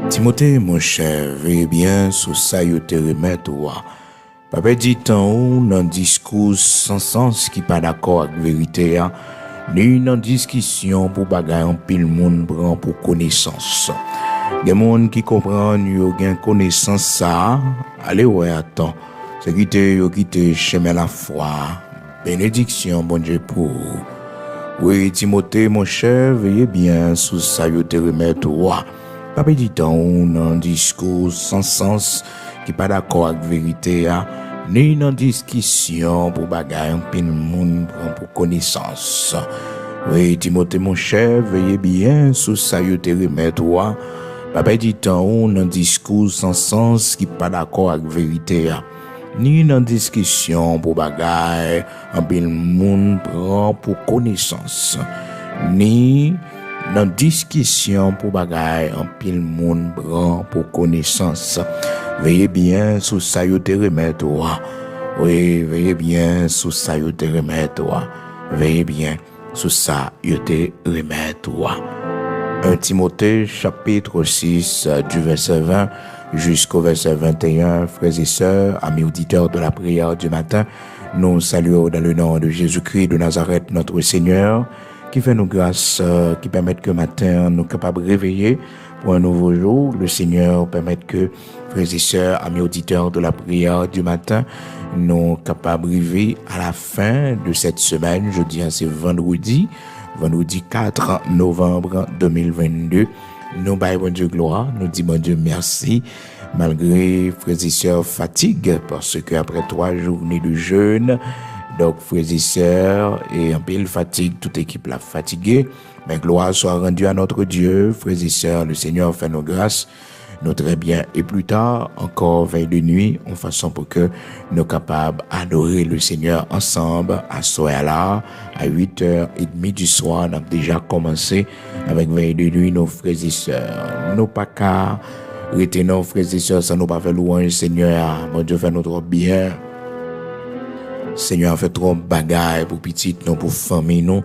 Timothée, mon cher, veuillez bien sous ça yo te remettre toi. Papa dit tant ou dans discours sans sens qui pas d'accord avec vérité a, ni dans discussion pour bagay en pile monde prend pour connaissance. Des monde qui comprennent yo gen connaissance ça, allez ouais attends. C'est quitter chemin la foi. Bénédiction bon Dieu pour. Oui, Timothée, mon cher, veuillez bien sous ça yo te remettre toi. Papa dit tant dans discours sans sens qui pas d'accord avec vérité a, ni dans discussion pour bagay en pile monde prend pour connaissance. Oui, Timothée, mon cher, veuillez bien sous ça yo te remettre toi. Papa dit tant dans discours sans sens qui pas d'accord avec vérité a, ni dans discussion pour bagay en pile monde prend pour connaissance, ni dans discussion pour bagay en pile monde prend pour connaissance. Veillez bien sous ça yo te remettre toi. Oui, veillez bien sous ça yo te remettre toi. Veillez bien sous ça yo te remettre toi. 1 Timothée chapitre 6 du verset 20 jusqu'au verset 21, frères et sœurs, amis auditeurs de la prière du matin, nous saluons dans le nom de Jésus-Christ de Nazareth, notre Seigneur, qui fait nous grâce, qui permet que matin nous capables de réveiller pour un nouveau jour. Le Seigneur permet que, frères et sœurs, amis auditeurs de la prière du matin, nous capables de arriver à la fin de cette semaine. Je dis, c'est vendredi 4 novembre 2022. Nous baillons bon Dieu gloire, nous disons bon Dieu merci, malgré frères et sœurs fatigue, parce que après 3 journées de jeûne, donc frères et sœurs, et un peu de fatigue, toute équipe l'a fatigué, mais gloire soit rendue à notre Dieu, frères et sœurs, le Seigneur fait nos grâces, nous très bien, et plus tard, encore veille de nuit, en façon pour que nous capables d'adorer le Seigneur ensemble, à soir là, à 8h30 du soir, on a déjà commencé avec veille de nuit, nos frères et sœurs, nous pas qu'à retenir frères et sœurs, ça nous pas fait louange, Seigneur, mon Dieu fait notre bien. Seigneur fait trop bagaille pour petite nous, pour famille nous.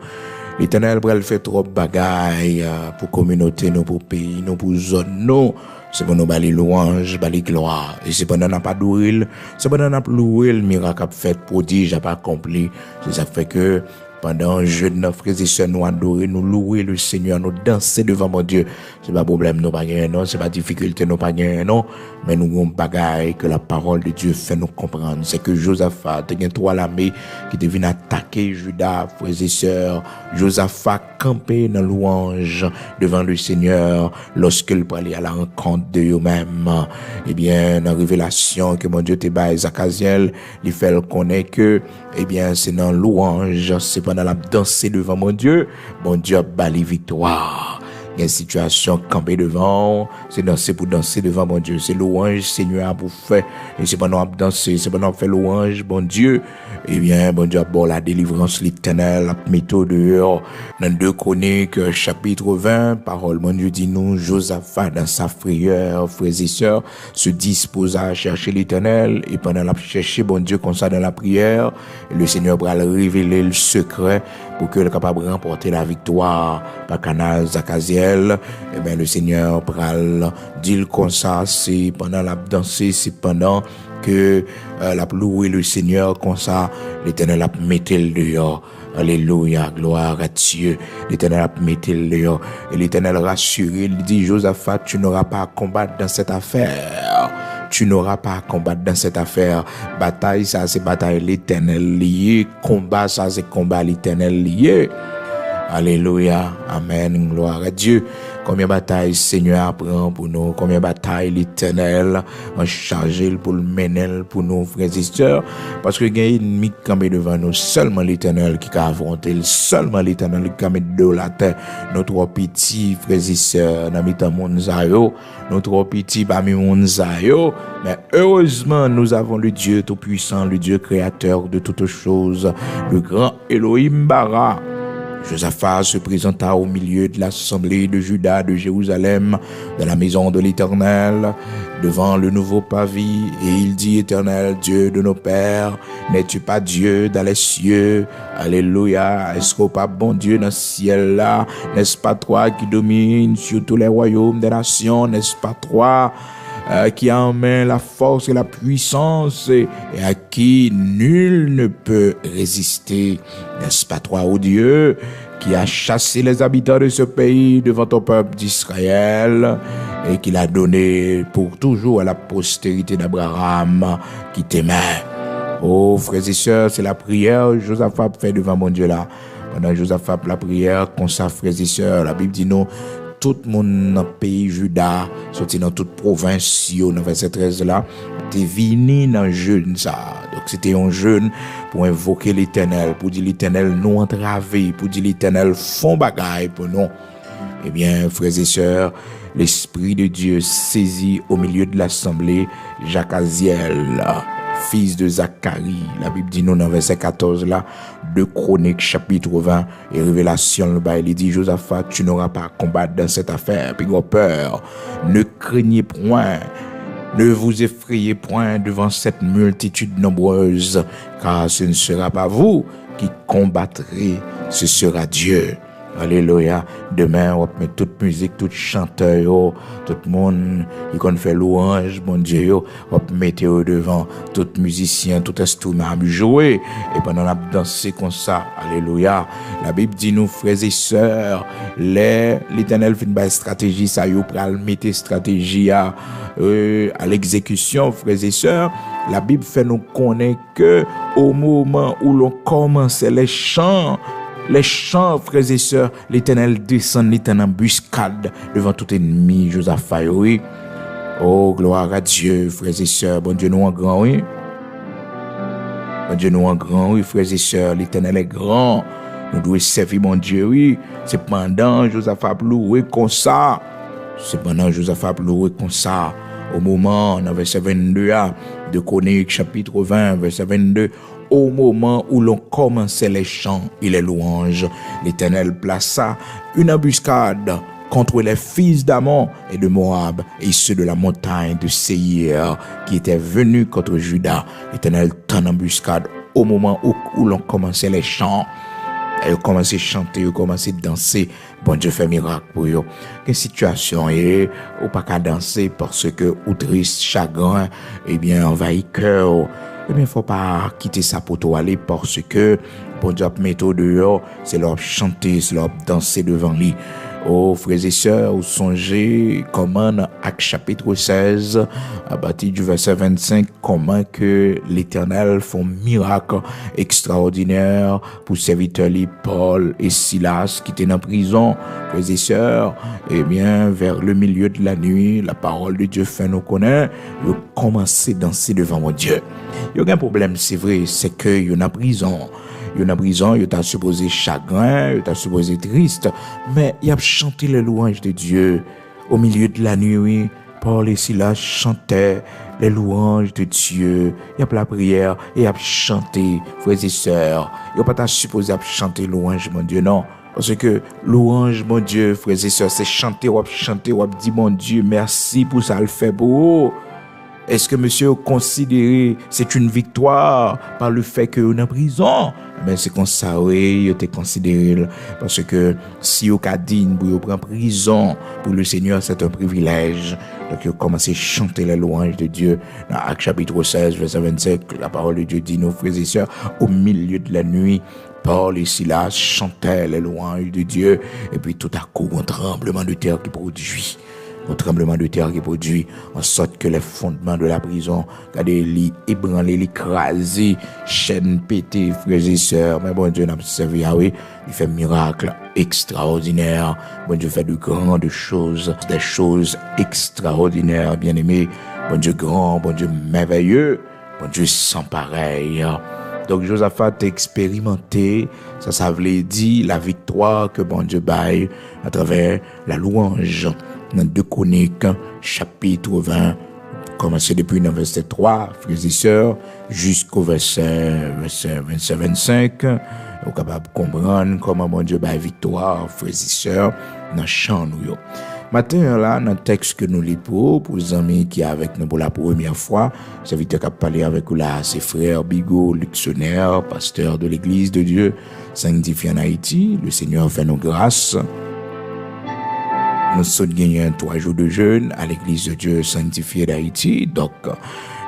L'Éternel pral fait trop bagaille pour communauté nous, pour pays nous, pour zone nous. C'est pour nous bali louange, bali gloire. Et c'est pendant n'a pas doué, c'est pendant n'a loué le miracle fait, prodige a pas accompli. C'est ça fait que pendant jeûne, nos frères et sœurs nous adorer, nous louer le Seigneur, nous danser devant mon Dieu. C'est pas problème nous pas gagner non, c'est pas difficulté nous pas gagner non, mais nous avons bagaille que la parole de Dieu fait nous comprendre. C'est que Josaphat, il y a 3 l'armée qui devine attaquer Juda, frères et sœurs. Josaphat campé dans louange devant le Seigneur lorsque il parlait à la rencontre de eux-mêmes. Eh bien, dans la révélation que mon Dieu te baille Zachaziel, il fait connaître que, eh bien, c'est dans louange, c'est pendant la danser devant mon Dieu a bali victoire. Il y a une situation campée devant, c'est danser pour danser devant mon Dieu. C'est louange, Seigneur, pour faire. Et c'est pendant danser, c'est pendant faire louange, bon Dieu. Eh bien, bon Dieu a bon la délivrance l'éternel, la méthode dehors. Dans 2 Chroniques, chapitre 20, parole, mon Dieu dit nous, Josaphat, dans sa frayeur, frères et sœurs, se disposa à chercher l'éternel. Et pendant la chercher, bon Dieu, comme ça dans la prière, le Seigneur va révéler le secret pour que le capable de remporter la victoire par canal Zachaziel. Eh bien, le Seigneur pral dit comme ça, c'est pendant la danser, c'est pendant que la louer le Seigneur comme ça, l'Éternel a metté le dehors. Alléluia, gloire à Dieu. L'Éternel a metté le dehors. Et l'Éternel rassuré, il dit, Josaphat, tu n'auras pas à combattre dans cette affaire. Tu n'auras pas à combattre dans cette affaire. Bataille, ça c'est bataille l'Éternel lié. Combat, ça c'est combat l'Éternel lié. Alléluia, amen, gloire à Dieu. Combien de batailles Seigneur apprend pour nous, combien de batailles l'Éternel a chargé pour le mener pour nous, frères et sœurs, parce que il y a un ennemi qui campe devant nous, seulement l'Éternel qui a affronté, seulement l'Éternel qui a mis de la terre, notre petit frères et sœurs, dans le monde zayo, notre petit parmi monde zayo, mais heureusement nous avons le Dieu tout-puissant, le Dieu créateur de toutes choses, le grand Elohim Bara. Josaphat se présenta au milieu de l'assemblée de Juda de Jérusalem, dans la maison de l'Éternel, devant le nouveau pavis, et il dit: Éternel, Dieu de nos pères, n'es-tu pas Dieu dans les cieux? Alléluia. Est-ce qu'on pas bon Dieu dans le ciel là? N'est-ce pas toi qui domines sur tous les royaumes des nations? N'est-ce pas toi qui a en main la force et la puissance et à qui nul ne peut résister? N'est-ce pas toi, ô Dieu, qui a chassé les habitants de ce pays devant ton peuple d'Israël et qui l'a donné pour toujours à la postérité d'Abraham qui t'aimait? Oh, frères et sœurs, c'est la prière Josaphat fait devant mon Dieu là. Pendant Josaphat la prière, comme ça, frères et sœurs, la Bible dit nous, tout le monde dans le pays Juda, sorti dans toute province, dans verset 13 là, t'es venu dans le jeûne ça. Donc c'était un jeûne pour invoquer l'Éternel, pour dire l'Éternel nous entraver, pour dire l'Éternel font bagaille pour nous. Eh bien, frères et sœurs, l'Esprit de Dieu saisit au milieu de l'assemblée Jacaziel, fils de Zacharie. La Bible dit nous dans verset 14 là, de Chroniques chapitre 20 et Révélation, il dit: Josaphat, tu n'auras pas à combattre dans cette affaire, puis peur. Ne craignez point, ne vous effrayez point devant cette multitude nombreuse, car ce ne sera pas vous qui combattrez, ce sera Dieu. Alléluia. Demain, on va mettre toute musique, tout chanteur, tout le monde qui fait louange, mon Dieu, on va mettre devant tout musicien, tout instrument à jouer. Et pendant la danser comme ça, alléluia. La Bible dit nous, frères et sœurs, l'Éternel fait une stratégie, ça y est, pour mettre stratégie à l'exécution, frères et sœurs. La Bible fait nous connaître que au moment où l'on commence les chants, frères et sœurs, l'Éternel descend, l'Éternel embuscade devant tout ennemi, Josaphat, oui. Oh, gloire à Dieu, frères et sœurs, bon Dieu nous en grand, oui. Bon Dieu nous en grand, oui, frères et sœurs, l'Éternel est grand. Nous devons servir mon Dieu, oui. C'est pendant Josaphat loué comme ça. Au moment, dans verset 22 de Chroniques chapitre 20, verset 22, au moment où l'on commençait les chants et les louanges, l'Éternel plaça une embuscade contre les fils d'Ammon et de Moab et ceux de la montagne de Séir qui étaient venus contre Juda. L'Éternel tend une embuscade au moment où l'on commençait les chants. Et commencé à chanter, commencé à danser. Bon Dieu fait miracle pour eux. Quelle situation est, ou pas qu'à danser parce que, ou triste, chagrin, eh bien, envahit cœur. Eh bien, faut pas quitter ça pour toi aller parce que, bon Dieu, mettre dehors, c'est leur chanter, c'est leur danser devant lui. Oh, frères et sœurs, vous songez comment dans Actes chapitre 16, à partir du verset 25, comment que l'Éternel fait miracle extraordinaire pour serviteurs Paul et Silas qui étaient en prison. Frères et sœurs, eh bien, vers le milieu de la nuit, la parole de Dieu fait nous connaître, ils commencent à danser devant mon Dieu. Il y a un problème, c'est vrai, c'est que il y a en prison. Il y a en prison, il t'a supposé chagrin, il t'a supposé triste, mais il a chanté les louanges de Dieu. Au milieu de la nuit, oui, Paul et Silas chantaient les louanges de Dieu. Il y a la prière, et il a chanté, frères et sœurs. Il n'y a pas supposé chanter louange, mon Dieu, non. Parce que louange, mon Dieu, frères et sœurs, c'est chanter, ou dire, mon Dieu, merci pour ça, le fait beau. Est-ce que monsieur considéré c'est une victoire par le fait que vous êtes en prison? Ben c'est comme ça, oui, vous êtes considéré parce que si vous êtes digne pour vous prendre prison pour le Seigneur, c'est un privilège. Donc vous commencez à chanter les louanges de Dieu. Dans Actes chapitre 16, verset 25, la parole de Dieu dit, nos frères et sœurs, au milieu de la nuit, Paul et Silas chantaient les louanges de Dieu. Et puis tout à coup, un tremblement de terre qui produit. Un tremblement de terre qui produit en sorte que les fondements de la prison, regardez, les ébranlés, les écrasés, chaînes pétées, frères et sœurs. Mais bon Dieu n'a pas servi à oui. Il fait miracle extraordinaire. Bon Dieu fait de grandes choses, des choses extraordinaires, bien aimés. Bon Dieu grand, bon Dieu merveilleux, bon Dieu sans pareil. Donc Josaphat a expérimenté, ça voulait dire la victoire que bon Dieu baille à travers la louange. Dans 2 Chroniques, chapitre 20, commencé depuis le verset 3, frères et sœurs, jusqu'au verset 25, nous capable de comprendre comment bon Dieu bat victoire, frères et sœurs, dans champ nous. Matin là, dans le texte que nous lisons pour les amis qui sont avec nous pour la première fois, serviteur qui a parlé avec nous là, c'est frère Bigot, Luxonnaire, pasteur de l'église de Dieu, sanctifié en Haïti. Le Seigneur fait nos grâces. Nous sommes gagnés 3 jours de jeûne à l'église de Dieu sanctifié d'Haïti. Donc,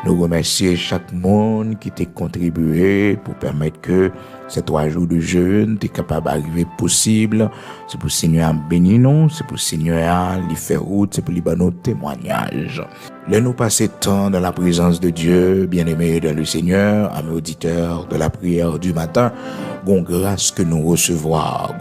nous remercions chaque monde qui t'a contribué pour permettre que ces 3 jours de jeûne t'es capable d'arriver possible. C'est pour le Seigneur bénir nous, c'est pour le Seigneur lui faire route, c'est pour lui donner nos témoignages. Là, nous passer temps dans la présence de Dieu, bien-aimés dans le Seigneur, amis auditeurs de la prière du matin, bon grâce que nous recevoir,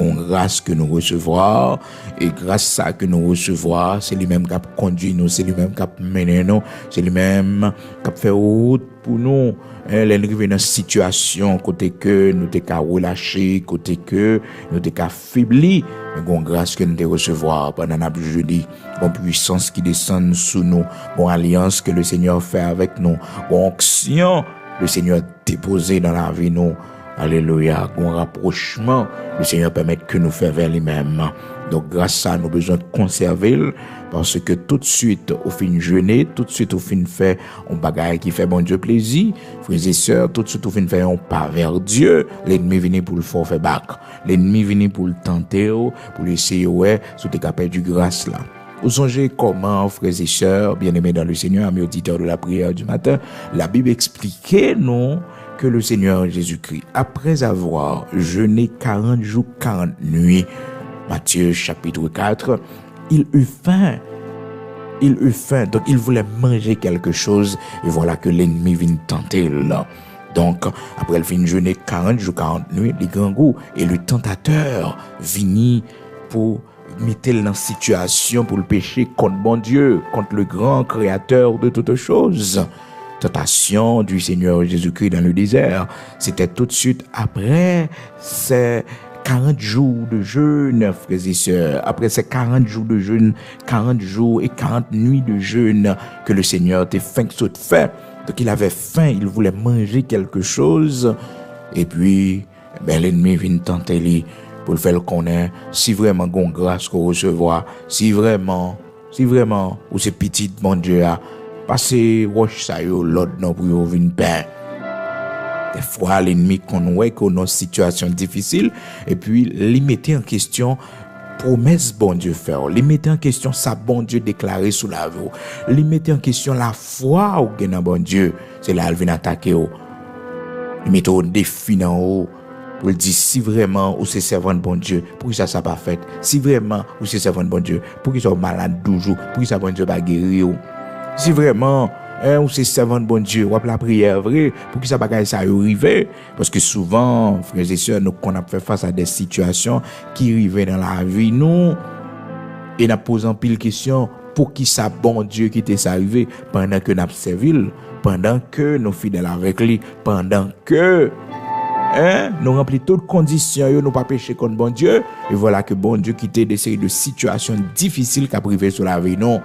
et grâce à ça que nous recevoir, c'est lui-même qui a conduit nous, c'est lui-même qui a mené nous, c'est lui-même qui a fait route pour nous. L'arrivée dans une situation côté que nous t'es qu'à relâcher, côté que nous t'es qu'à faibli, mais bon grâce que nous t'es recevoir pendant la jeudi, bon puissance qui descend sous nous, bon alliance que le Seigneur fait avec nous, bon onction le Seigneur déposé dans la vie nous. Alléluia, bon rapprochement, le Seigneur permet que nous fassions vers lui-même. Donc, grâce à ça, nous avons besoin de conserver, parce que tout de suite, au fin de jeûner, tout de suite, au fin de faire un bagage qui fait bon Dieu plaisir, frères et sœurs, tout de suite, au fin de faire un pas vers Dieu, l'ennemi vient pour le faire back. L'ennemi vient pour le tenter, pour l'essayer, ouais, sous tes capes du grâce là. Vous songez comment, frères et sœurs, bien-aimés dans le Seigneur, amis auditeurs de la prière du matin, la Bible expliquait, non, que le Seigneur Jésus-Christ, après avoir jeûné 40 jours, 40 nuits, Matthieu chapitre 4, il eut faim, donc il voulait manger quelque chose, et voilà que l'ennemi vient tenter là. Donc, après le fin de jeûner 40 jours, 40 nuits, les grands goûts, et le tentateur vient pour mettre dans situation pour le péché contre bon Dieu, contre le grand créateur de toutes choses. Tentation du Seigneur Jésus-Christ dans le désert, c'était tout de suite après ces 40 jours de jeûne, frères et sœurs, après ces 40 jours de jeûne, 40 jours et 40 nuits de jeûne que le Seigneur t'a faim que fait. Donc il avait faim, il voulait manger quelque chose, et puis l'ennemi vient tenter lui pour le faire connaître, si vraiment gon grâce qu'on recevoir, si vraiment, ou c'est petit mon Dieu a passer roche ça yo l'autre non pour yo vinn pain. Des fois l'ennemi qu'on voit qu'on dans situation difficile et puis li mettait en question promesse bon Dieu faire, li mettait en question sa bon Dieu déclaré sous la vie, li mettait en question la foi ou gen bon Dieu, c'est là il vient attaquer ou li mettait au défi en haut pour dire si vraiment ou c'est servant de bon Dieu, pour que ça pas fait, si vraiment ou c'est servant de bon Dieu, pour que soit malade toujours, pour que ça bon Dieu pas guérir. Si vraiment, ou c'est servant de bon Dieu, ou la prière vraie, pour que ça bagaille ça arrive. Parce que souvent, frères et sœurs, nous qu'on a fait face à des situations qui arrivent dans la vie, nous, et nous posons pile question, pour qui ça bon Dieu qui t'est arrivé pendant que nous servi, pendant que nous fidèles avec lui, pendant que nous remplis toutes conditions, nous pas péché contre bon Dieu, et voilà que bon Dieu qui t'est des séries de situations difficiles qui a privé sur la vie, non,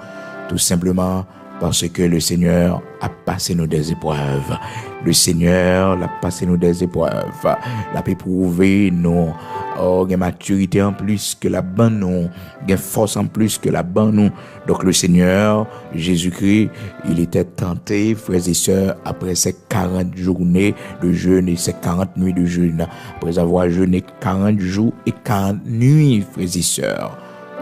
tout simplement parce que le Seigneur a passé nous des épreuves. Le Seigneur a passé nous des épreuves. Il a éprouvé nous. Oh, il y a maturité en plus que la bonne nous. Il y a force en plus que la bonne nous. Donc le Seigneur, Jésus-Christ, il était tenté, frères et sœurs, après ces 40 journées de jeûne et ces 40 nuits de jeûne. Après avoir jeûné 40 jours et 40 nuits, frères et sœurs.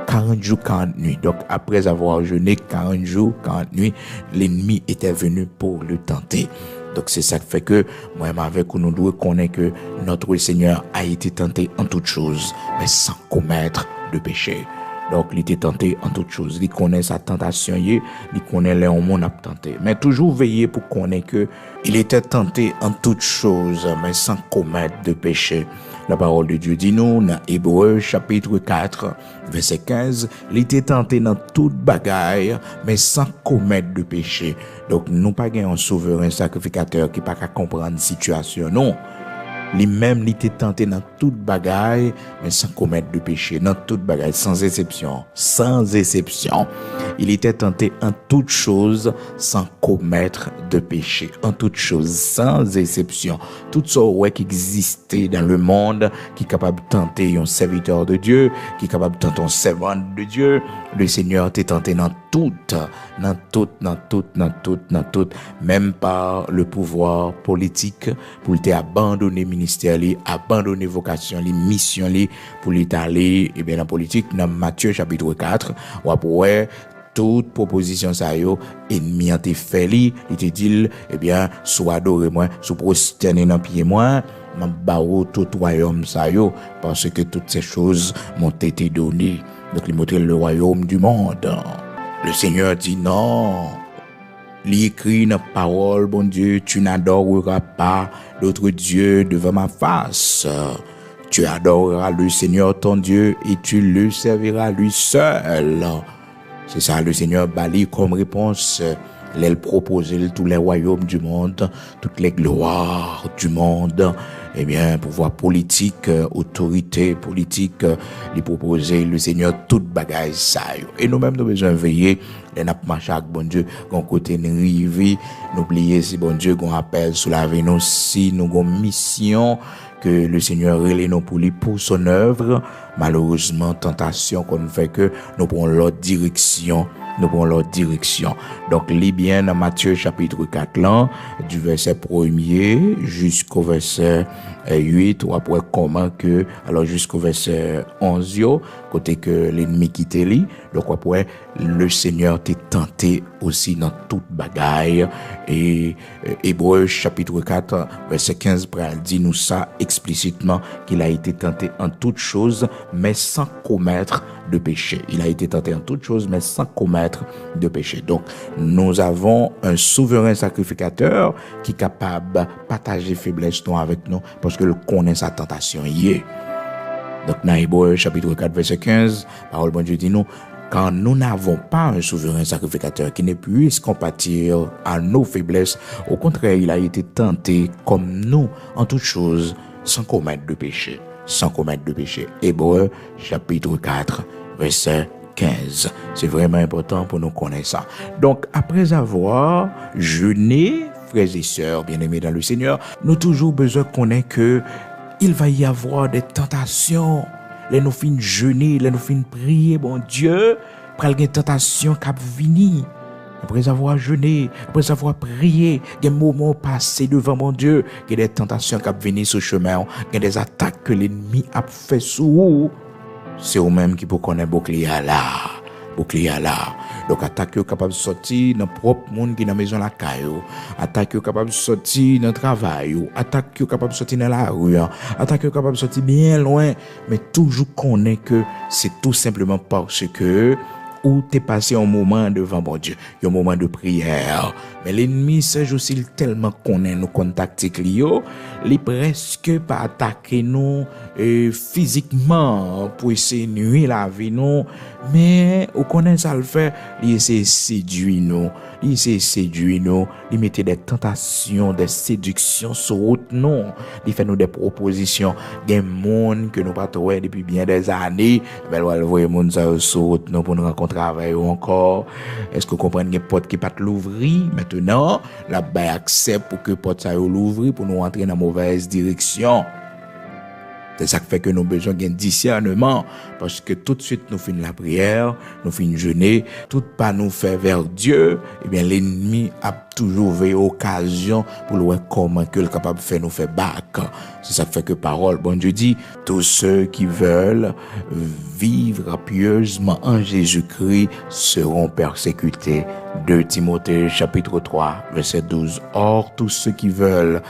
40 jours, 40 nuits. Donc, après avoir jeûné 40 jours, 40 nuits, l'ennemi était venu pour le tenter. Donc, c'est ça qui fait que, moi-même avec nous devons connaître que notre Seigneur a été tenté en toutes choses, mais sans commettre de péché. Donc, il était tenté en toutes choses. Il connaît sa tentation, il connaît les hommes a tenté. Mais toujours veiller pour connaître que il était tenté en toutes choses, mais sans commettre de péché. La parole de Dieu dit nous, dans Hébreux chapitre 4, verset 15, il était tenté dans toute bagaille, mais sans commettre de péché. Donc, nous pas un souverain sacrificateur qui pas qu'à comprendre la situation, non. Lui-même, il était tenté dans toute bagaille, mais sans commettre de péché, dans toute bagaille, sans exception. il était tenté en toutes choses sans commettre de péché. En toutes choses, sans exception. Tout ce qui existait dans le monde, qui est capable de tenter un serviteur de Dieu, qui est capable de tenter un servant de Dieu, le Seigneur t'est tenté dans tout, même par le pouvoir politique, pour t'abandonner ministère, abandonner vocation, mission, pour aller, dans la politique, dans Matthieu chapitre 4, ou après, toute proposition ça yo ennemi en te fait li, il te dit soit adoré moi, soit prosterné dans pied moi, m'a barou tout royaume ça yo parce que toutes ces choses m'ont été données. Donc il montre le royaume du monde. Le Seigneur dit non. Il écrit dans la parole, bon Dieu, tu n'adoreras pas d'autre Dieu devant ma face. Tu adoreras le Seigneur ton Dieu et tu le serviras lui seul. C'est ça, le Seigneur bali comme réponse. Il propose tous les royaumes du monde, toutes les gloires du monde, pouvoir politique, autorité politique, il propose le Seigneur toute bagaille ça. Et nous-mêmes, nous besoin veiller, les n'a pas marché avec bon Dieu, qu'on côté nous river, n'oublier si bon Dieu qu'on appelle sous la vie nous, si nous avons mission, que le Seigneur relève nous pour son œuvre. Malheureusement, tentation qu'on fait que nous prenons l'autre direction. Donc, lis bien dans Matthieu chapitre 4, là, du verset 1er jusqu'au verset 8, ou après comment que, alors jusqu'au verset 11, côté que l'ennemi quitte lui. Donc, après, le Seigneur t'est tenté aussi dans toute bagaille. Et Hébreux chapitre 4, verset 15, dit nous ça explicitement, qu'il a été tenté en toutes choses, mais sans commettre de péché. Il a été tenté en toutes choses, mais sans commettre de péché. Donc, nous avons un souverain sacrificateur qui est capable de partager faiblesse avec nous parce qu'il connaît sa tentation. Donc, dans Hébreux chapitre 4, verset 15, parole de Dieu dit nous, quand nous n'avons pas un souverain sacrificateur qui ne puisse compatir à nos faiblesses, au contraire, il a été tenté comme nous en toutes choses, sans commettre de péché. Hébreux chapitre 4, verset 15. C'est vraiment important pour nous connaître ça. Donc, après avoir jeûné, frères et sœurs bien-aimés dans le Seigneur, nous avons toujours besoin de connaître que il va y avoir des tentations. Les nous fin jeûner, les nous fin prier, bon Dieu, pral gen tentation qui vini. Après avoir jeûné, après avoir prié, il y a des moments passés devant mon Dieu, il y a des tentations qui viennent sur le chemin, il y a des attaques que l'ennemi a fait sur vous. C'est vous-même qui peut connaître bouclier là. Donc attaque est capable de sortir dans propre monde qui dans maison la caillou, attaque est capable de sortir dans travail, attaque est capable de sortir dans la rue, attaque est capable de sortir bien loin, mais toujours connaît que c'est tout simplement parce que où t'es passé un moment devant mon Dieu, un moment de prière. Mais l'ennemi, c'est aussi tellement connaît nos contacts clio, il presque pas attaquer nous physiquement pour essayer de nuire la vie nous, mais on connaît ça le fait, il essaie de séduire nous, il mettait des tentations, des séductions sur route nous, il fait nous des propositions, des monde que nous pas trouvé depuis bien des années, mais on va voir monde ça sur route nous pour nous rencontrer avec ou encore. Est-ce que vous comprenez que porte qui pas l'ouvrir maintenant, la bail accepte pour que porte ça l'ouvrir pour nous entrer dans mauvaise direction. C'est ça qui fait que nous avons besoin d'un discernement, parce que tout de suite nous finissons la prière, nous finissons jeûner, tout pas nous faire vers Dieu, l'ennemi a toujours vu occasion pour voir comment que le capable de faire nous faire back. C'est ça qui fait que parole, bon Dieu dit, tous ceux qui veulent vivre pieusement en Jésus-Christ seront persécutés. 2 Timothée chapitre 3 verset 12. Or, tous ceux qui veulent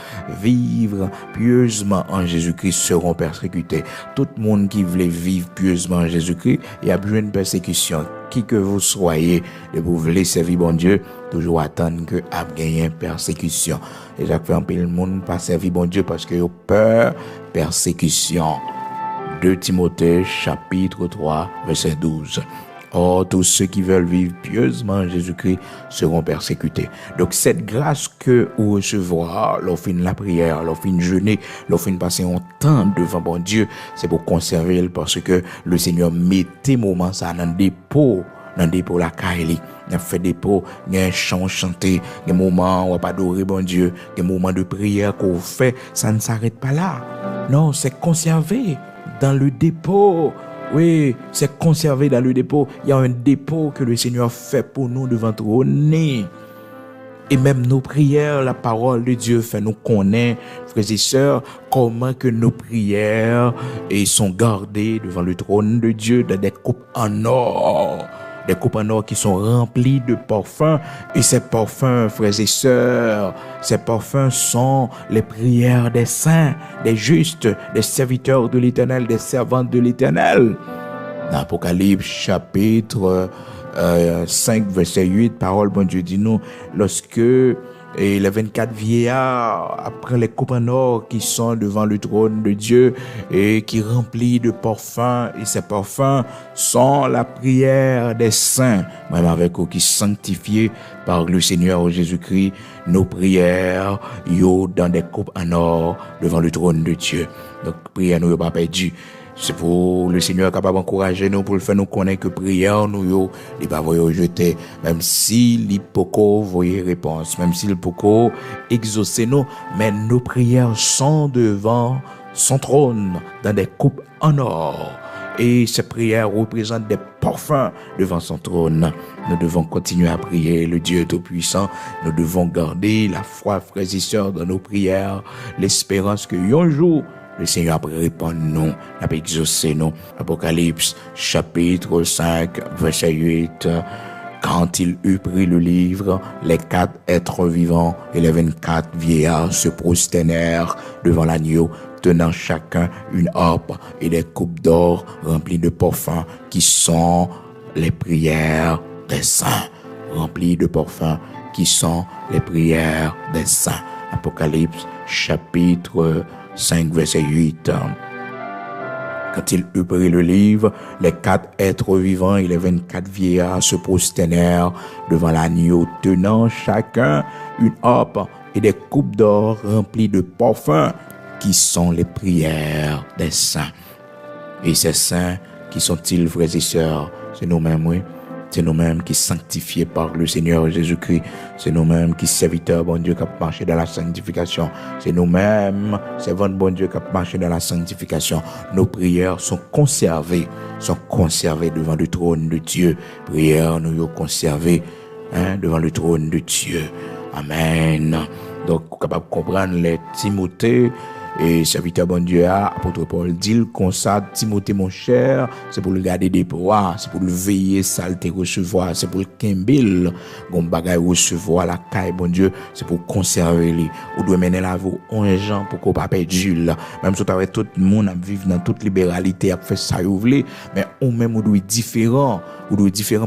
vivre pieusement en Jésus-Christ seront persécutés. Tout le monde qui veut vivre pieusement en Jésus-Christ, il y a besoin de persécution. Qui que vous soyez, et vous voulez servir bon Dieu, toujours attendre que a gagné persécution. Et ça fait un peu le monde pas servir bon Dieu parce que vous peur persécution. 2 Timothée chapitre 3 verset 12. Or, tous ceux qui veulent vivre pieusement en Jésus-Christ seront persécutés. Donc, cette grâce que vous recevrez, lorsqu'on fait la prière, lorsqu'on jeûner, lorsqu'on passer un temps devant bon Dieu, c'est pour conserver parce que le Seigneur mettait moment ça dans le dépôt dans dépôt la Kaili. On fait dépôt, il y a un chant chanté, il y a un moment où on va adorer bon Dieu, il y a un moment de prière qu'on fait, ça ne s'arrête pas là. Non, c'est conservé dans le dépôt. Oui, c'est conservé dans le dépôt. Il y a un dépôt que le Seigneur fait pour nous devant ton nez. Et même nos prières, la parole de Dieu fait nous connaître, frères et sœurs, comment que nos prières sont gardées devant le trône de Dieu dans des coupes en or. Des coupes en or qui sont remplies de parfums. Et ces parfums, frères et sœurs, ces parfums sont les prières des saints, des justes, des serviteurs de l'Éternel, des servantes de l'Éternel. Dans Apocalypse chapitre 5, verset 8, parole, bon Dieu dit nous, lorsque les 24 vieillards, après les coupes en or qui sont devant le trône de Dieu et qui remplit de parfums, et ces parfums sont la prière des saints, même avec eux qui sanctifiés par le Seigneur Jésus-Christ, nos prières, dans des coupes en or devant le trône de Dieu. Donc, prière nous pas perdu. C'est pour le Seigneur capable d'encourager nous, pour le faire nous connaître que prière nous, il va vous jeter, même si l'hypoco voyait réponse, même si l'hypoco exaucer nous, mais nos prières sont devant son trône, dans des coupes en or. Et ces prières représentent des parfums devant son trône. Nous devons continuer à prier le Dieu Tout-Puissant. Nous devons garder la foi, frères et sœurs, dans nos prières, l'espérance que un jour, le Seigneur a répondu nous, a exaucé nous. Apocalypse, chapitre 5, verset 8. Quand il eut pris le livre, les 4 êtres vivants et les 24 vieillards se prosternèrent devant l'agneau, tenant chacun une harpe et des coupes d'or remplies de parfums qui sont les prières des saints. Remplies de parfums qui sont les prières des saints. Apocalypse, chapitre 5, verset 8. Quand il eut pris le livre, les 4 êtres vivants et les 24 vieillards se prosternèrent devant l'agneau, tenant chacun une harpe et des coupes d'or remplies de parfums qui sont les prières des saints. Et ces saints, qui sont-ils, frères et sœurs? C'est nous-mêmes, oui. C'est nous-mêmes qui sanctifiés par le Seigneur Jésus-Christ. C'est nous-mêmes qui serviteurs, bon Dieu, qui marchent dans la sanctification. C'est nous-mêmes, servants, bon Dieu, qui marchent dans la sanctification. Nos prières sont conservées devant le trône de Dieu. Prières, nous sommes conservées devant le trône de Dieu. Amen. Donc, capable de comprendre les Timothée, et serviteur bon Dieu, apôtre Paul dit comme ça, Timothée mon cher, c'est pour le garder des poids, c'est pour le veiller, saleté recevoir, c'est pour le kembil, bon bagay recevoir la caille bon Dieu, c'est pour conserver lui. Ou doit mener la vie un gens pour qu'on pas perdu là. Même si avec tout le monde à vivre dans toute libéralité, à faire ça ouvler, mais on même on doit différent,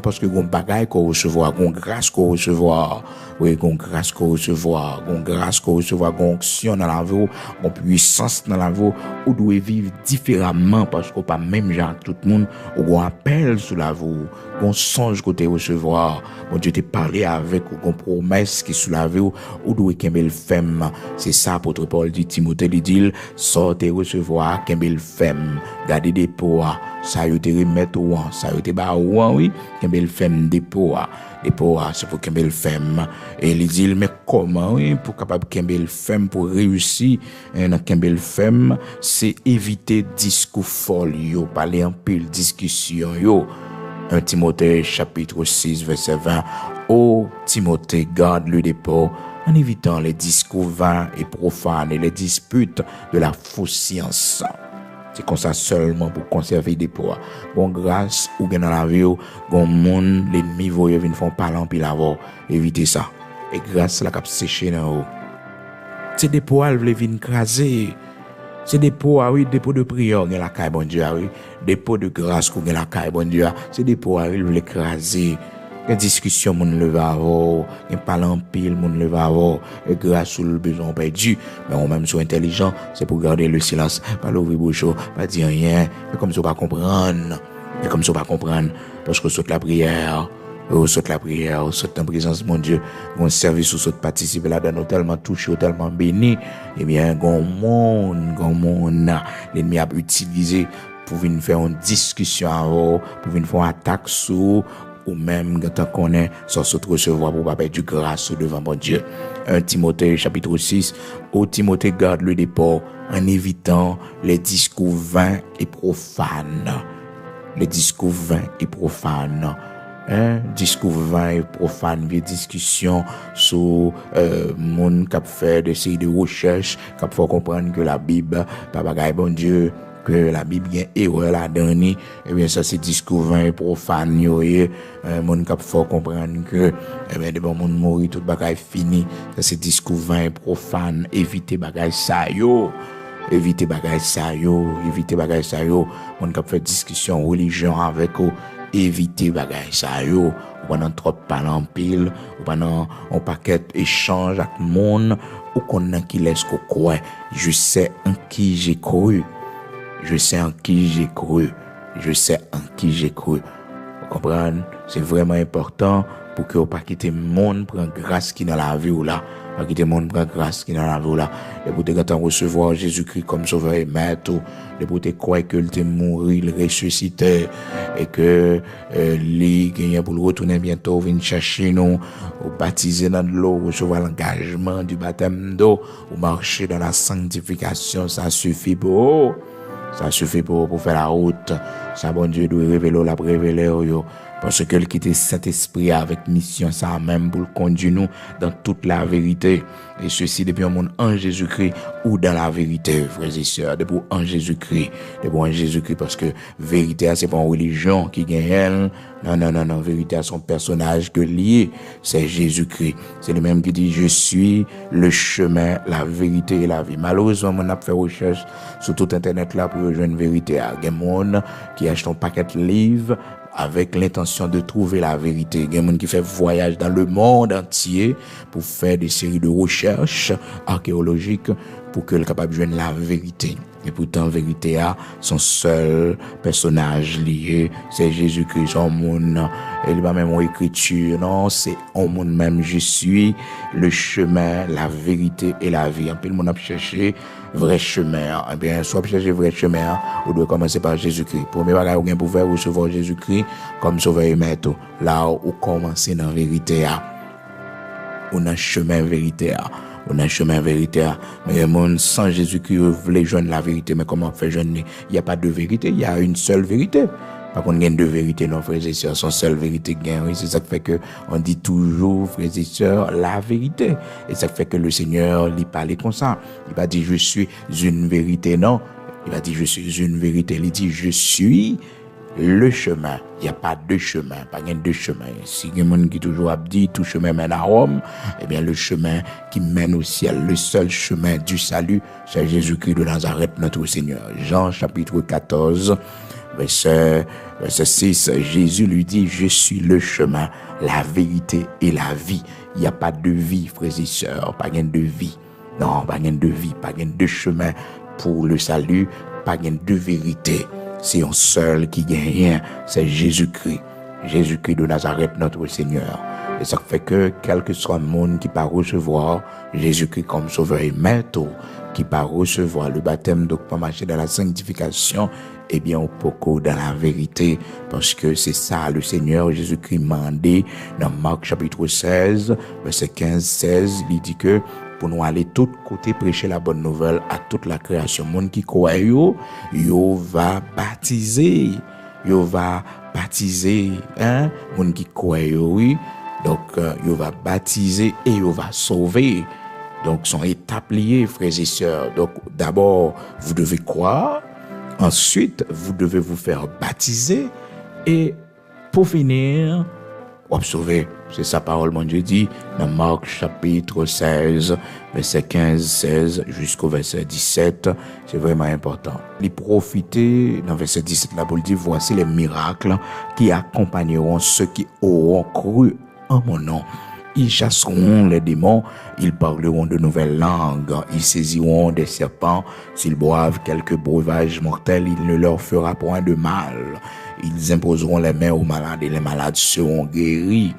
parce que bon bagay qu'on recevoir, bon grâce qu'on recevoir, oui, bon grâce qu'on recevoir, bon onction dans la vie, bon puissance dans la vie, ou doit vivre différemment parce qu'on pas même genre tout le monde, ou on appelle sur la vie, on songe côté recevoir, bon Dieu te parler avec ou on promesse qui sous la vie, ou doit qu'embel femme, c'est ça apôtre Paul dit Timothée dit sortez recevoir qu'embel femme, garder des poids, ça y te remettre ou ça y te ba ou oui, qu'embel femme des poids, c'est pour qu'embel femme, et il dit mais comment oui pour capable qu'embel femme pour réussir dans qu'embel femme, c'est éviter discours folle yo, parler en pile discussion yo. 1 Timothée chapitre 6 verset 20. Ô Timothée, garde le dépôt en évitant les discours vains et profanes et les disputes de la fausse science. C'est comme ça seulement pour conserver des poids. Bon grâce ou bien dans la vie, bon monde l'ennemi voye venir font parler en pile avant. Évitez ça. Et grâce la cap sécher dans haut. C'est des poids veulent venir craser. C'est des pots, oui, dépôt de prière, dans la caille, bon Dieu, oui. Dépôt de grâce, dans la caille, bon Dieu. C'est des pots, oui, veulent écraser. Les discussions, mon le va avoir. Les parler en pile, mon le va avoir. Et grâce sur le besoin perdu. Mais on même soit intelligent, c'est pour garder le silence. Pas l'ouvrir bouche, pas dire rien. Mais comme ça, pas comprendre. Parce que saute la prière. Saute la prière, saute en présence, mon Dieu. Mon service, saute participer là-dedans, tellement touché, tellement béni. Eh bien, gon monde, l'ennemi a utilisé pour venir faire une discussion avant, pour venir faire une attaque sur ou même quand on connaît, sans se recevoir pour pas perdre du grâce devant mon Dieu. 1 Timothée chapitre 6, ô Timothée garde le dépôt en évitant les discours vains et profanes. Les discours vains et profanes. Discours vains et profanes, des discussions sur monde qui fait des séries de recherches, qui faut comprendre que la Bible, pas bagaille bon Dieu, que la Bible y a erreur là-dedans, et bien ça c'est discours vain et profane, monde qui faut comprendre que de bon monde mourir tout bagaille fini, ça c'est discours vain et profane, éviter bagaille ça yo. Éviter bagay sa yo, moun kap fait discussion religion avec ou, éviter bagay sa yo, ou pendant trop parler en pile, ou pendant on paquet échange avec moun, ou qu'on qui laisse ko quoi, je sais en qui j'ai cru. Vous comprenez? C'est vraiment important pour que vous pas quitter monde prendre grâce qui dans la vie ou là. Pas quitter monde prendre grâce qui dans la vie ou là. Et pour te recevoir Jésus-Christ comme sauveur et maître, et pour te croire que il est mort, il ressuscité et que lui gagne pour le retourner bientôt venir chercher nous, ou baptiser dans l'eau, recevoir l'engagement du baptême d'eau, ou marcher dans la sanctification, ça suffit pour faire la route. Ça, bon Dieu, doit révéler, yo. Parce que le quitte Saint-Esprit avec mission, ça même pour conduire nous dans toute la vérité. Et ceci depuis un monde en Jésus-Christ ou dans la vérité, frères et sœurs, depuis en Jésus-Christ. Parce que vérité, c'est pas une religion qui gagne. Non, vérité à son personnage que lié, c'est Jésus-Christ. C'est le même qui dit, je suis le chemin, la vérité et la vie. Malheureusement, on a fait recherche sur tout Internet là pour rejoindre vérité. Il y a des gens qui achètent un paquet de livres avec l'intention de trouver la vérité. Il y a des gens qui font voyage dans le monde entier pour faire des séries de recherches archéologiques pour qu'ils soient capables de joindre la vérité. Et pourtant, vérité a son seul personnage lié, c'est Jésus-Christ, son monde. Il n'y a pas même une écriture, non, c'est en monde même, je suis le chemin, la vérité et la vie. Un peu le monde a cherché vrai chemin. Eh bien, soit chercher vrai chemin, on doit commencer par Jésus-Christ. Premier bagage, on pour faire recevoir Jésus-Christ comme sauveur et maître. Là, on commence dans la vérité. On a un chemin vérité. Mais les gens sans Jésus-Christ veulent joindre la vérité. Mais comment on fait joindre? Il n'y a pas de vérité, il y a une seule vérité. Par contre, il y a deux vérités, non, frères et sœurs. Son seule vérité gagne. Oui, c'est ça qui fait que on dit toujours, frères et sœurs, la vérité. Et ça fait que le Seigneur, il parle comme ça. Il va dire, je suis une vérité, non. Il va dire, je suis une vérité. Il dit, je suis le chemin. Il n'y a pas deux chemins, pas deux chemins. Si il y a des gens qui toujours dit tout chemin mène à Rome, eh bien le chemin qui mène au ciel, le seul chemin du salut, c'est Jésus-Christ de Nazareth, notre Seigneur. Jean chapitre 14, verset 6, Jésus lui dit, je suis le chemin, la vérité et la vie. Il n'y a pas de vie, frères et sœurs, pas de vie. Non, pas de vie, pas de chemin pour le salut, pas de vérité. C'est un seul qui gagne, c'est Jésus-Christ. Jésus-Christ de Nazareth, notre Seigneur. Et ça fait que, quel que soit le monde qui va recevoir Jésus-Christ comme sauveur et maître, qui va recevoir le baptême, donc pas marcher dans la sanctification, eh bien, on peut dans la vérité, parce que c'est ça, le Seigneur Jésus-Christ m'a dit, dans Marc chapitre 16, verset 15-16, il dit que, pour nous aller tout côté prêcher la bonne nouvelle à toute la création. Monde qui croit yo va baptiser. Monde qui croit oui. Donc, yo va baptiser et yo va sauver. Donc, sont étapes liées, frères et sœurs. Donc, d'abord, vous devez croire. Ensuite, vous devez vous faire baptiser. Et pour finir, observez, c'est sa parole, mon Dieu dit, dans Marc chapitre 16, verset 15-16 jusqu'au verset 17, c'est vraiment important. Il profiter, dans verset 17, là, pour le dire, voici les miracles qui accompagneront ceux qui auront cru en mon nom. Ils chasseront les démons, ils parleront de nouvelles langues, ils saisiront des serpents, s'ils boivent quelques breuvages mortels, il ne leur fera point de mal. Ils imposeront les mains aux malades et les malades seront guéris.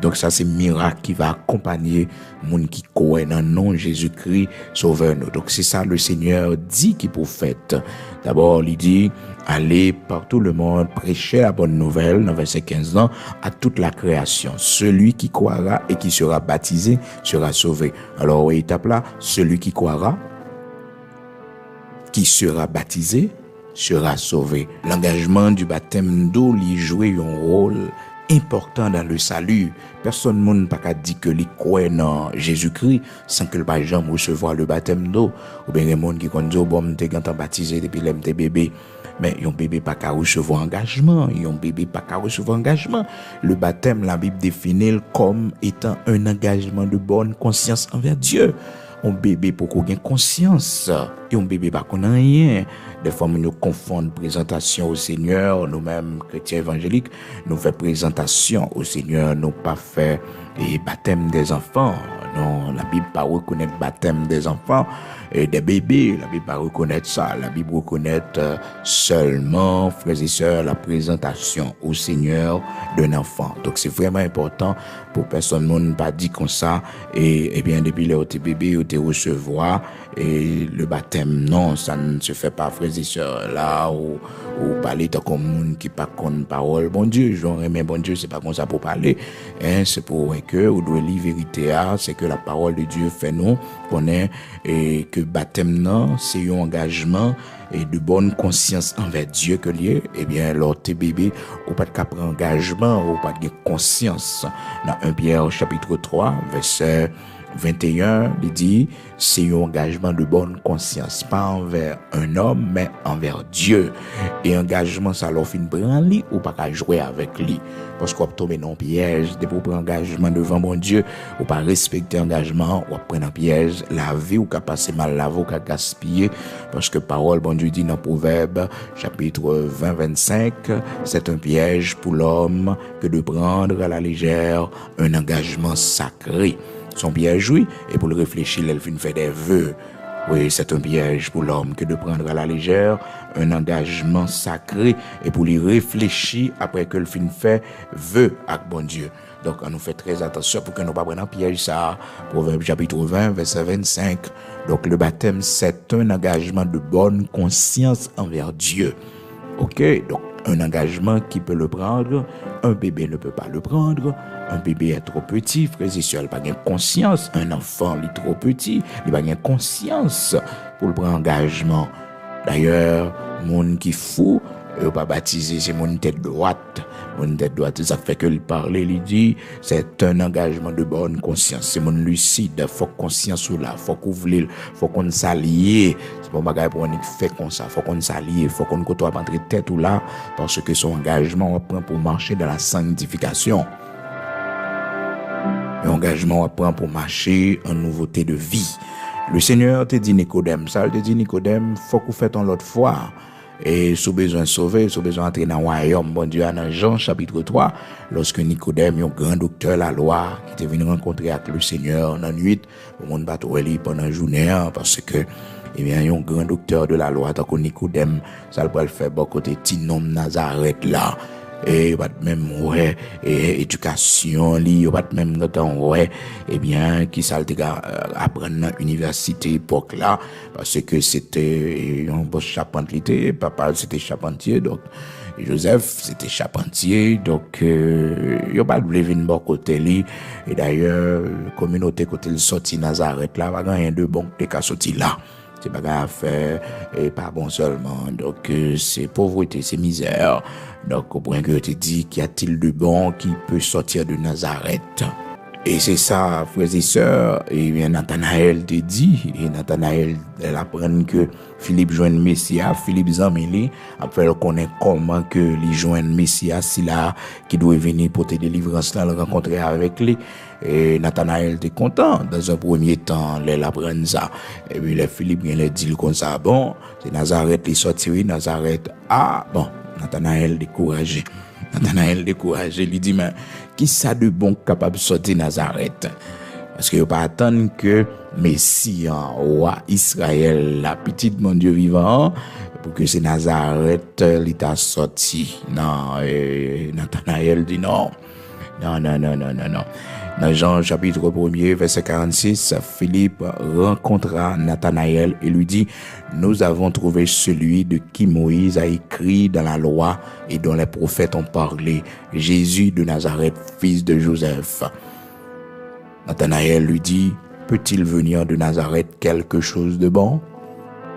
Donc ça c'est miracle qui va accompagner monde qui croit dans le nom de Jésus-Christ sauveur nous. Donc c'est ça le Seigneur dit qu'il pour fait. D'abord il dit allez par tout le monde prêcher la bonne nouvelle dans verset 15 ans à toute la création. Celui qui croira et qui sera baptisé sera sauvé. Alors étape là, celui qui croira qui sera baptisé sera sauvé. L'engagement du baptême d'eau lui jouait un rôle important dans le salut. Personne ne peut pas dire que les croit dans Jésus-Christ sans que le pas jamais recevoir le baptême d'eau. Ou bien les gens qui disent bon, t'es quand baptisé depuis l'âme t'es bébé. Mais un bébé pas qu'à recevoir engagement, un bébé pas qu'à recevoir engagement. Le baptême, la Bible définit comme étant un engagement de bonne conscience envers Dieu. Un bébé pour qu'on ait conscience et un bébé pas qu'on a rien. Des fois nous confondons présentation au Seigneur, nous-mêmes chrétiens évangéliques, nous faisons présentation au Seigneur, nous pas fait et baptême des enfants. Non, la Bible pas reconnaître baptême des enfants et des bébés, la Bible pas reconnaître ça, la Bible reconnaît seulement, frères et sœurs, la présentation au Seigneur d'un enfant. Donc c'est vraiment important pour personne ne pas dire comme ça et bien depuis les bébés ou te recevoir et le baptême non, ça ne se fait pas, frères et sœurs, là ou parler comme monde qui pas connaît parole bon Dieu, j'aurais mais bon Dieu c'est pas comme ça pour parler, hein, c'est pour que ou doit lire vérité, c'est que la parole de Dieu fait nous connaît et que baptême non c'est un engagement et de bonne conscience envers Dieu que lié. Eh bien lors tes bébés ou pas de cap engagement ou pas de conscience. Dans 1 Pierre chapitre 3 verset 21, il dit, c'est un engagement de bonne conscience, pas envers un homme, mais envers Dieu. Et engagement, ça leur fait prendre lui ou pas qu'à jouer avec lui. Parce qu'on tombe dans un piège, de pour prendre engagement devant mon Dieu, ou pas respecter engagement, ou prendre un piège, la vie ou qu'à passer mal la vie ou qu'à gaspiller. Parce que parole, bon Dieu dit dans Proverbe, chapitre 20-25, c'est un piège pour l'homme que de prendre à la légère un engagement sacré. Son piège, oui, et pour le réfléchir, elle fait des vœux. Oui, c'est un piège pour l'homme que de prendre à la légère un engagement sacré et pour lui réfléchir après que le fin fait vœux avec bon Dieu. Donc, on nous fait très attention pour que nous ne pas prendre un piège ça. Proverbe chapitre 20, verset 25. Donc, le baptême, c'est un engagement de bonne conscience envers Dieu. Ok, donc, un engagement qui peut le prendre, un bébé ne peut pas le prendre. Un bébé est trop petit, frère et sœurs, il n'a pas conscience. Un enfant, il est trop petit, il n'a pas conscience pour le prendre engagement. D'ailleurs, monde qui fou, il pas baptisé, c'est mon tête droite. Mon tête droite, ça fait que il parle, il dit, c'est un engagement de bonne conscience. C'est mon lucide, faut conscience ou là, faut qu'on voulait, faut qu'on s'allie. C'est pas bagage pour on fait comme ça, faut qu'on s'allie, faut qu'on côtoie pas entre tête ou là, parce que son engagement on prend pour marcher dans la sanctification. L'engagement on prend pour marcher en nouveauté de vie. Le Seigneur te dit Nicodème, ça te dit Nicodème, faut qu'on fait en l'autre fois. Et sous besoin de sauver, sous besoin d'entrer dans le royaume, bon Dieu, dans Jean chapitre 3, lorsque Nicodème, un grand docteur la loi, qui était venu rencontrer avec le Seigneur dans la nuit, le monde bat pendant la journée, parce que, eh bien, un grand docteur de la loi, tant que Nicodème, ça le faire bon côté petit nom Nazareth là. Et pas même ouais et éducation li pas même temps ouais et bien qui ça le apprendre dans université époque là parce que c'était un boss charpentier papa c'était charpentier donc Joseph c'était charpentier donc il pas de venir bon côté li et d'ailleurs communauté côté le sorti Nazareth là pas rien de bon qui sorti là. C'est pas à faire et pas bon seulement. Donc c'est pauvreté, c'est misère. Donc au point que tu dis qu'y a-t-il de bon qui peut sortir de Nazareth? Et c'est ça, frères et sœurs, et bien Nathanaël te dit, et Nathanaël elle apprend que Philippe joint Messia, Philippe Zamili, après on connaît comment que les joint Messia, c'est là qui doit venir pour te délivrances là, le rencontrer avec lui. Et Nathanaël était content dans un premier temps, il apprend ça. Et puis les Philippe il dit comme ça, bon, c'est Nazareth les sorti, Nazareth, ah bon, Nathanaël découragé. Nathanaël découragé, lui dit, mais qui ça de bon capable de sortir Nazareth? Parce qu'il ne pas attendre que Messie, roi Israël, la petite mon Dieu vivant, pour que c'est Nazareth, il t'a sorti. Non, Nathanaël dit non. Non, non, non, non, non, non. Dans Jean chapitre 1er, verset 46, Philippe rencontra Nathanaël et lui dit, nous avons trouvé celui de qui Moïse a écrit dans la loi et dont les prophètes ont parlé, Jésus de Nazareth, fils de Joseph. Nathanaël lui dit, peut-il venir de Nazareth quelque chose de bon?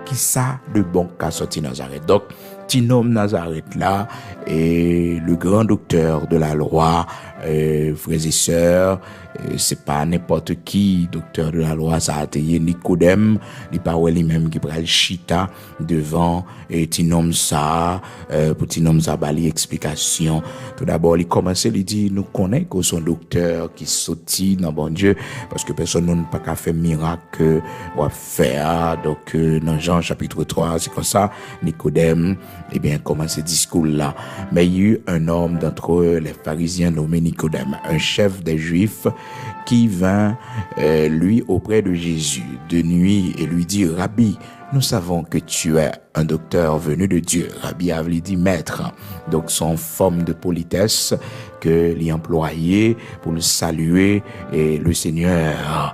Qui ça de bon qu'a sorti Nazareth? Donc, petit nomme Nazareth là, et le grand docteur de la loi, frères et sœurs, c'est pas n'importe qui, docteur de la loi, ça a été Nicodème, il parle lui-même qui pral chita devant, et petit nomme ça, petit nomme ça, bali explication. Tout d'abord, il commence, il dit, nous connaissons que son docteur qui sorti dans bon Dieu, parce que personne n'a pas qu'à faire miracle, ou faire, donc, dans Jean chapitre 3, c'est comme ça, Nicodème, eh bien, commence ce discours-là. Mais il y a eu un homme d'entre eux, les pharisiens nommé Nicodème, un chef des Juifs, qui vint, lui, auprès de Jésus de nuit et lui dit, Rabbi, nous savons que tu es un docteur venu de Dieu. Rabbi avait dit maître. Donc, son forme de politesse que l'employé pour le saluer et le Seigneur.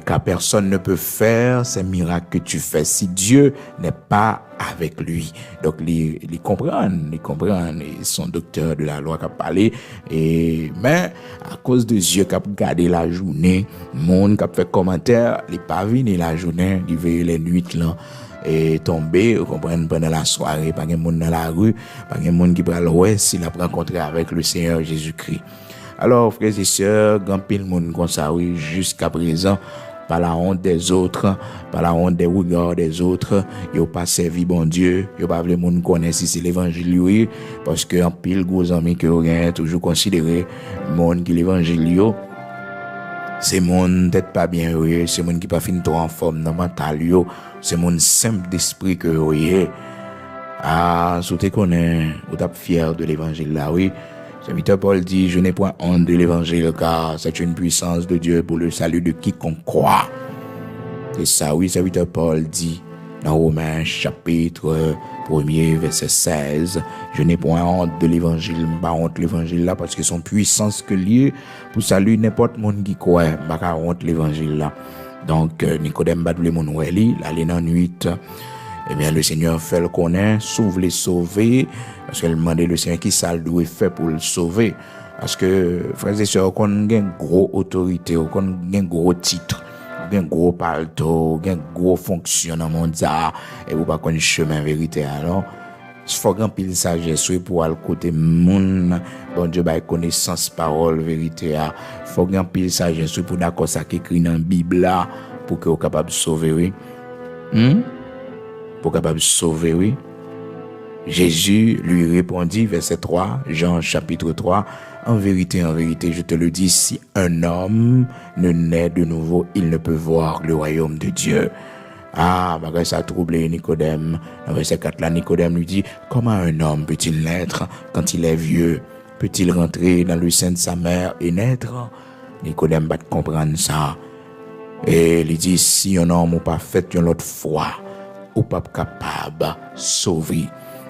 Car personne ne peut faire ces miracles que tu fais si Dieu n'est pas avec lui. Donc, ils comprennent, ils sont docteurs de la loi qui a parlé, mais à cause de Dieu qui a gardé la journée, monde qui a fait commentaire, il pas venu la journée, il veille les nuits là, et tombé, vous comprenez, pendant la soirée, pas de monde dans la rue, pas de monde qui prend l'ouest, s'il a rencontré avec le Seigneur Jésus-Christ. Alors, frères et sœurs, grand pile monde comme ça, oui, jusqu'à présent, par la honte des autres, par la honte des regards des autres, ils n'ont pas servi bon Dieu, ils n'ont pas voulu monde connaître si c'est l'évangile, oui, parce que en pile gros amis que vous avez toujours considéré, monde qui l'évangile, c'est monde peut-être pas bien, oui, c'est monde qui pas fin trop en forme dans mental, c'est monde simple d'esprit que vous avez. Ah, si vous connaissez, vous êtes fier de l'évangile là, oui. Serviteur Paul dit, je n'ai point honte de l'évangile, car c'est une puissance de Dieu pour le salut de quiconque croit. C'est ça, oui, serviteur Paul dit, dans Romains chapitre 1er, verset 16, je n'ai point honte de l'évangile, pas honte de l'évangile là, parce que son puissance que lié pour salut n'importe monde qui croit, pas honte l'évangile là. Donc, Nicodème bat le monde oueli, l'aller dans nuit. Eh bien, le Seigneur fait le connaître, sauve les sauver, parce qu'elle demandait le Seigneur qui ça doit faire pour le sauver. Parce que, frères et sœurs, qu'on a une grosse autorité, qu'on a un gros titre, un gros paletot, un gros fonctionnement, et vous pas connaître chemin vérité, alors, il faut grand pile sagesse pour aller côté moun, bon Dieu, bah, connaissance, parole, vérité, il faut grand pile sagesse pour d'accord ça qui écrit dans la Bible là, pour que vous capable de sauver, oui. Pour capable de sauver, oui. Jésus lui répondit, verset 3, Jean chapitre 3, en vérité, je te le dis, si un homme ne naît de nouveau, il ne peut voir le royaume de Dieu. Ah, bah, ça a troublé Nicodème. Dans verset 4, là, Nicodème lui dit, comment un homme peut-il naître quand il est vieux? Peut-il rentrer dans le sein de sa mère et naître? Nicodème va comprendre ça. Et il dit, si un homme n'a pas fait une autre foi, ou pas capable de sauver.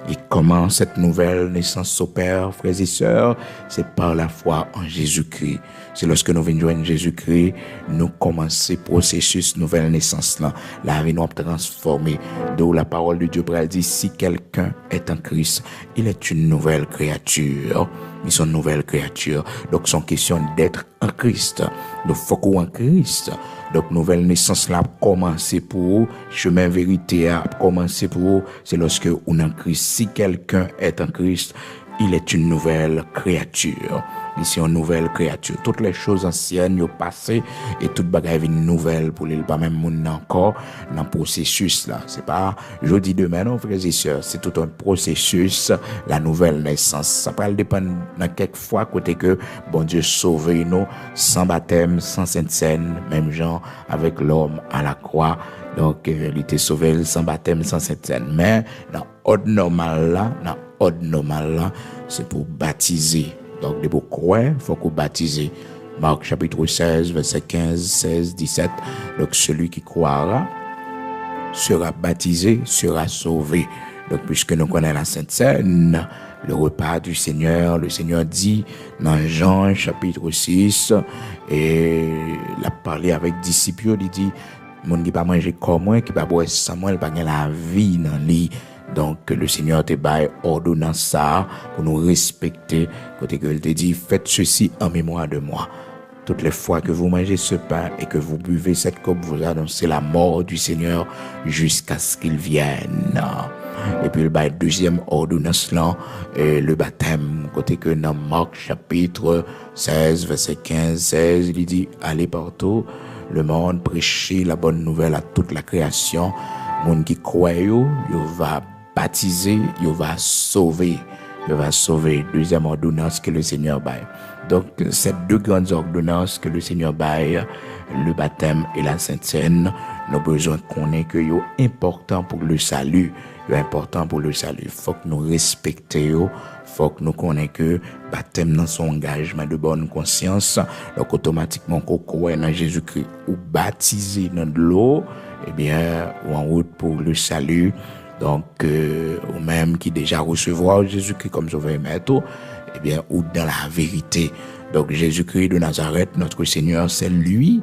Et comment cette nouvelle naissance s'opère, frères et sœurs, c'est par la foi en Jésus-Christ. C'est lorsque nous venons joindre Jésus-Christ, nous commençons le processus de nouvelle naissance là. La vie nous a transformé. D'où la parole de Dieu dit, si quelqu'un est en Christ, il est une nouvelle créature. Ils sont une nouvelle créature. Donc, c'est une question d'être en Christ. Donc, faut qu'on en Christ. Donc, nouvelle naissance là, commencer pour chemin vérité a commencé pour c'est lorsque on est en Christ. Si quelqu'un est en Christ, il est une nouvelle créature. Ici, une nouvelle créature. Toutes les choses anciennes, ont passé et toute bagaille une nouvelle pour les pas même monde encore dans le processus là. C'est pas jeudi demain, non, frères et sœurs. C'est tout un processus, la nouvelle naissance. Ça peut dépendre dans quelques fois côté que bon Dieu sauve nous sans baptême, sans sainte scène, même genre avec l'homme à la croix. Donc, il était sauvé sans baptême, sans sainte scène. Mais dans l'ordre normal là, c'est pour baptiser. Donc, de pour croire, il faut qu'on baptise. Marc chapitre 16, verset 15, 16, 17. Donc, celui qui croira sera baptisé, sera sauvé. Donc, puisque nous connaissons la Sainte Seine, le repas du Seigneur, le Seigneur dit dans Jean chapitre 6, et il a parlé avec disciples, il dit, moun qui pas manger comme moi, qui pas boire sans moi, il pas gagner la vie dans lui. Donc, le Seigneur te baille ordonnance ça pour nous respecter. Côté que il te dit, faites ceci en mémoire de moi. Toutes les fois que vous mangez ce pain et que vous buvez cette coupe, vous annoncez la mort du Seigneur jusqu'à ce qu'il vienne. Et puis le deuxième ordonnance là, le baptême, côté que dans Marc chapitre 16, verset 15-16, il dit, allez partout, le monde, prêchez la bonne nouvelle à toute la création. Monde qui croit, il va baptiser, il va sauver. Il va sauver. Deuxième ordonnance que le Seigneur baille. Donc, ces deux grandes ordonnances que le Seigneur baille, le baptême et la Sainte Seine, nous avons besoin de connaître que c'est important pour le salut. C'est important pour le salut. Il faut que nous respections, il faut que nous connaissions que le baptême dans son engagement de bonne conscience. Donc, automatiquement, quand on croit dans Jésus-Christ ou baptisé dans de l'eau, eh bien, ou en route pour le salut. Donc, ou même qui déjà recevoir Jésus-Christ comme sauveur et maître, eh bien, ou dans la vérité. Donc, Jésus-Christ de Nazareth, notre Seigneur, c'est lui,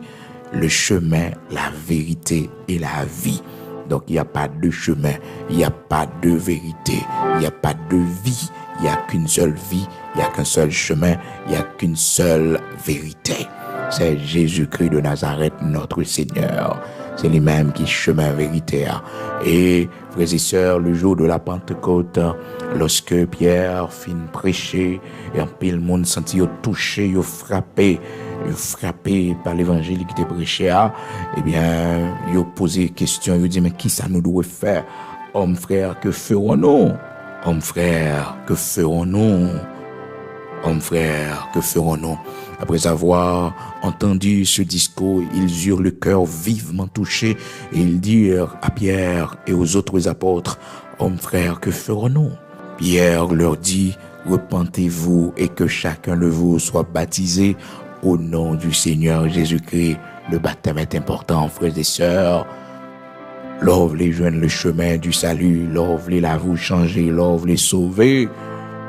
le chemin, la vérité et la vie. Donc, il n'y a pas de chemin, il n'y a pas de vérité, il n'y a pas de vie, il n'y a qu'une seule vie, il n'y a qu'un seul chemin, il n'y a qu'une seule vérité. C'est Jésus-Christ de Nazareth, notre Seigneur. C'est lui-même qui est chemin vérité. Et, frères et sœurs, le jour de la Pentecôte, lorsque Pierre fit prêcher, et un peu le monde sentit touché, frappé par l'évangile qui était prêché, eh bien, il posé une question, il dit, mais qui ça nous doit faire? Homme frère, que ferons-nous? Homme frère, que ferons-nous? Homme frère, que ferons-nous? Après avoir entendu ce discours, ils eurent le cœur vivement touché et ils dirent à Pierre et aux autres apôtres, hommes frères, que ferons-nous? Pierre leur dit, repentez-vous et que chacun de vous soit baptisé au nom du Seigneur Jésus-Christ. Le baptême est important, frères et sœurs. L'or les joindre le chemin du salut, l'or les la vous changer, l'or les sauver.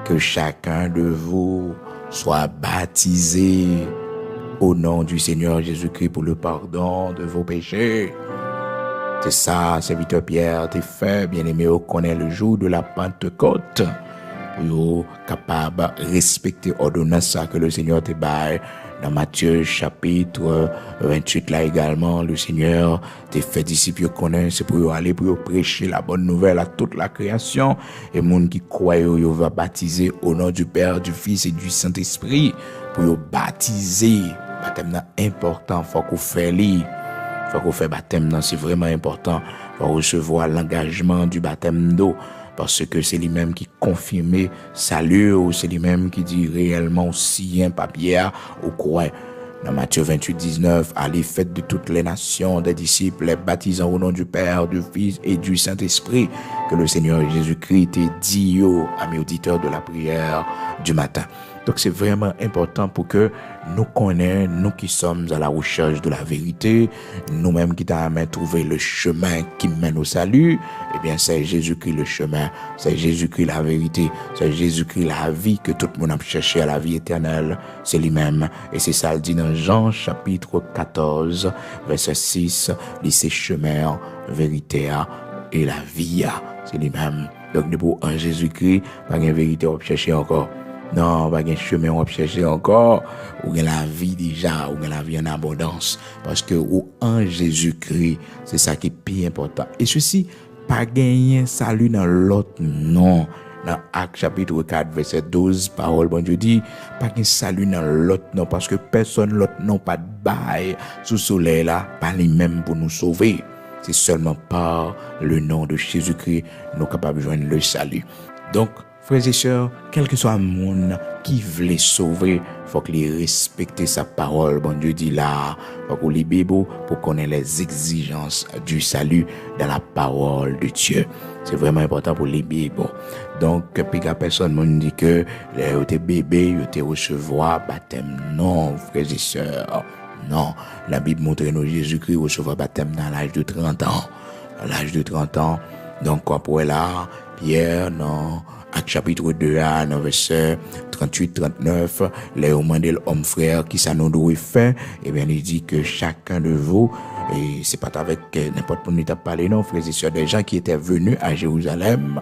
Que chacun de vous soit baptisé au nom du Seigneur Jésus-Christ pour le pardon de vos péchés. C'est ça, serviteur Pierre, t'es fait, bien-aimé, on connaît le jour de la Pentecôte. Pour capable de respecter l'ordonnance que le Seigneur te baille. Dans Matthieu chapitre 28 là également, le Seigneur t'a fait disciples connaître, c'est pour aller pour prêcher la bonne nouvelle à toute la création. Et monde qui croit, il va baptiser au nom du Père, du Fils et du Saint-Esprit. Pour baptiser, baptême important, faut qu'on fait lui. Faut qu'on fait baptême, c'est vraiment important. Faut recevoir l'engagement du baptême d'eau. Parce que c'est lui-même qui confirme salut, ou c'est lui-même qui dit réellement si un papier ou quoi. Dans Matthieu 28, 19, allez, faites de toutes les nations des disciples, les baptisant au nom du Père, du Fils et du Saint-Esprit, que le Seigneur Jésus-Christ ait dit à mes auditeurs de la prière du matin. Donc c'est vraiment important pour que nous connaissions, nous qui sommes à la recherche de la vérité, nous-mêmes qui avons trouvé le chemin qui mène au salut, eh bien c'est Jésus-Christ le chemin, c'est Jésus-Christ la vérité, c'est Jésus-Christ la vie que tout le monde a cherché à la vie éternelle, c'est lui-même. Et c'est ça le dit dans Jean chapitre 14, verset 6, dit c'est chemin, vérité et la vie, c'est lui-même. Donc pour un Jésus-Christ, pas une vérité on chercher encore. Non, pas un chemin on chercher encore, ou la vie déjà, ou la vie en abondance. Parce que en Jésus-Christ, c'est ça qui est plus important. Et ceci, pas gagner salut dans l'autre, non. Dans Actes chapitre 4, verset 12, parole, bon Dieu dit, pas gagner salut dans l'autre, non, parce que personne l'autre n'a pas de bail sous soleil là, pas les mêmes pour nous sauver. C'est seulement par le nom de Jésus-Christ, nous sommes capables de joindre le salut. Donc, frères et sœurs, quel que soit le monde qui veut sauver, il faut qu'il respecte sa parole. Bon Dieu dit là, il faut qu'on lit Bible pour connaître les exigences du salut dans la parole de Dieu. C'est vraiment important pour les Bible. Donc, puis la personne me dit que les bébés, ils recevoir baptême. Non, frères et sœurs. Non, la Bible montre nous Jésus-Christ recevoir baptême dans l'âge de 30 ans. À l'âge de 30 ans, donc après là, Pierre, dans Acte chapitre 2, dans verset 38-39, les demandé l'homme frère qui ça nous doit faire, et bien il dit que chacun de vous, et c'est pas avec n'importe qui t'a parlé, non, frères et sœurs, des gens qui étaient venus à Jérusalem,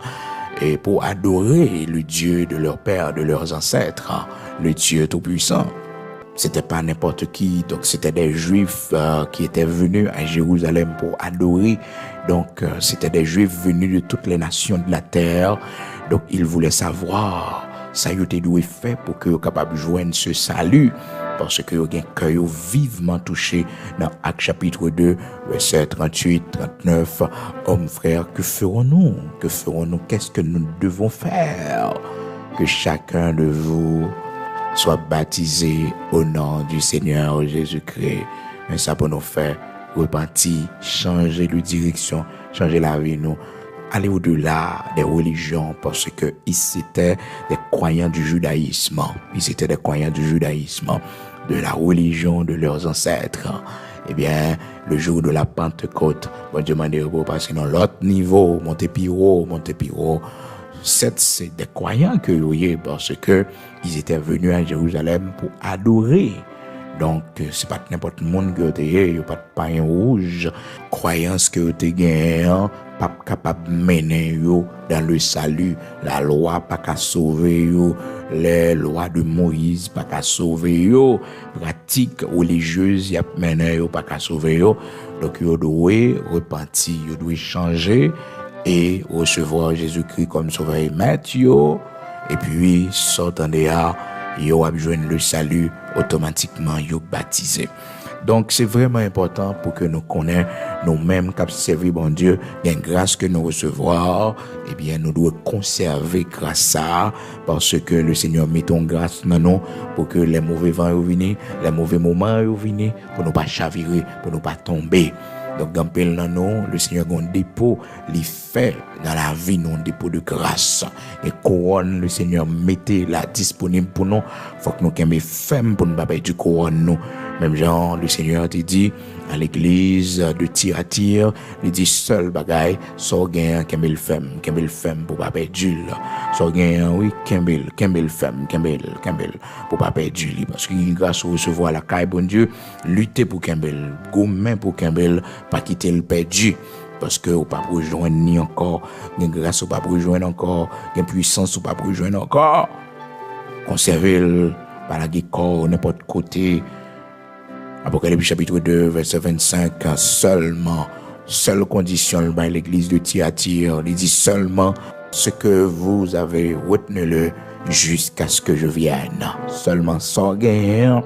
et pour adorer le Dieu de leur père, de leurs ancêtres, le Dieu Tout-Puissant. C'était pas n'importe qui, donc c'était des Juifs qui étaient venus à Jérusalem pour adorer. Donc c'était des Juifs venus de toutes les nations de la terre. Donc ils voulaient savoir ça y était doué fait pour que soient capables de joindre ce salut, parce que ont un cœur vivement touché dans Acte chapitre 2 verset 38-39. Hommes frères, que ferons-nous? Que ferons-nous? Qu'est-ce que nous devons faire? Que chacun de vous soit baptisé au nom du Seigneur Jésus-Christ. Mais ça pour nous faire repentir, changer de direction, changer la vie nous, aller au-delà des religions, parce que ils étaient des croyants du judaïsme. Ils étaient des croyants du judaïsme, de la religion de leurs ancêtres. Eh bien, le jour de la Pentecôte, bon Dieu m'a dit pour passer dans l'autre niveau, monter plus haut. C'est des croyants que vous voyez, parce que ils étaient venus à Jérusalem pour adorer. Donc, c'est pas n'importe le monde que vous avez, il n'y a pas de pain rouge. Croyance que vous avez, pas capable de mener dans le salut. La loi pas qu'à sauver, les lois de Moïse pas qu'à sauver, pratique religieuse y a mené pas qu'à sauver. Donc, vous devez repentir, vous devez changer et recevoir Jésus-Christ comme sauveur et maître, et puis sortant de là, yo a joindre le salut automatiquement, yo baptisé. Donc c'est vraiment important pour que nous connaissions nous-mêmes qui servir bon Dieu, une grâce que nous recevons, eh bien nous devons conserver grâce ça, parce que le Seigneur met en grâce dans nous pour que les mauvais vents viennent, les mauvais moments viennent, pour ne pas chavirer, pour ne pas tomber. Donc, dans le Seigneur a un dépôt, il fait dans la vie, un dépôt de grâce. Et couronne, le Seigneur mettez la disponible pour nous. Faut que nous ayons femmes pour nous pas du couronne nous. Même genre, le Seigneur te dit à l'église de Thyatire, il dit seul bagaille, so gain kembel femme pour pas perdre so gain oui kembel femme pour pas perdre parce que grâce au recevoir la caille bon Dieu, lutter pour kembel, gourmand pour kembel, pas quitter le perdu. Parce que ou pas rejoindre ni encore, ni grâce ou pas rejoindre encore, ni puissance ou pas rejoindre encore. Conserver par la corps n'importe côté. Apocalypse chapitre 2 verset 25, seule condition by l'église de Thyatire, il dit seulement ce que vous avez retenu-le jusqu'à ce que je vienne. Seulement sans guerre,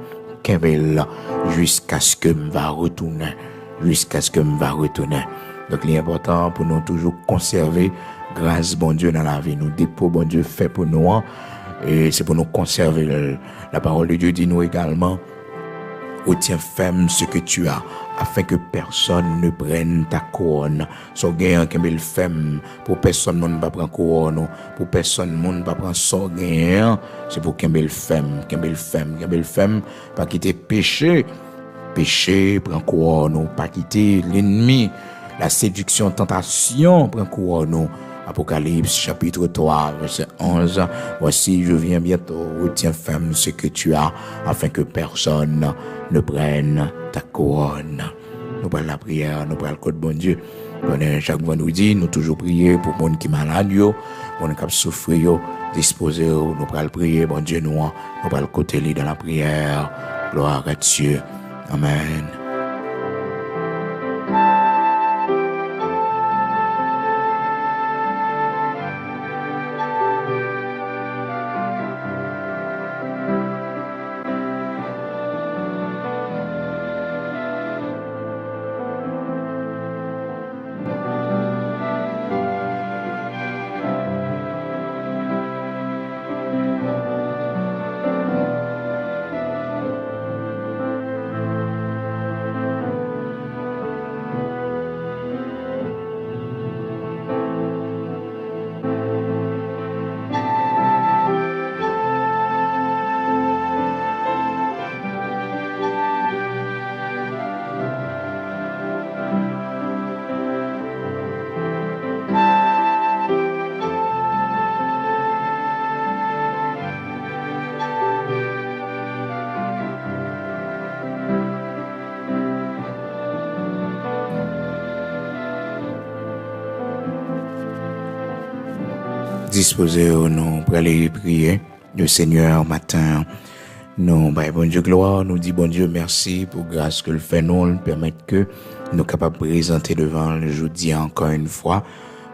jusqu'à ce que me va retourner. Donc, l'important pour nous toujours conserver grâce bon Dieu dans la vie, nous dépôt bon Dieu fait pour nous, et c'est pour nous conserver. La parole de Dieu dit nous également, retiens ferme ce que tu as, afin que personne ne prenne ta couronne. So gagnant kembel femme, pour personne ne pas prendre couronne, pour personne ne pas prendre so gagnant, c'est pour kembel femme, pas quitter péché, prend couronne, pas quitter l'ennemi, la séduction, tentation, prend couronne. Apocalypse chapitre 3 verset 11. Voici, je viens bientôt, retiens ferme ce que tu as, afin que personne ne prenne ta couronne. Nous parlons la prière, nous parlons le code bon Dieu. Chaque vendredi, nous toujours prier pour les gens qui sont malades, pour les gens qui souffrent, disposer, nous parlons prier, bon Dieu, nous parlons côté dans la prière. Gloire à Dieu. Amen. disposer, nous pour aller prier le Seigneur matin. Nous, bon Dieu, gloire, nous dit bon Dieu, merci pour grâce que le fait nous, permettre que nous capables de présenter devant le jeudi encore une fois,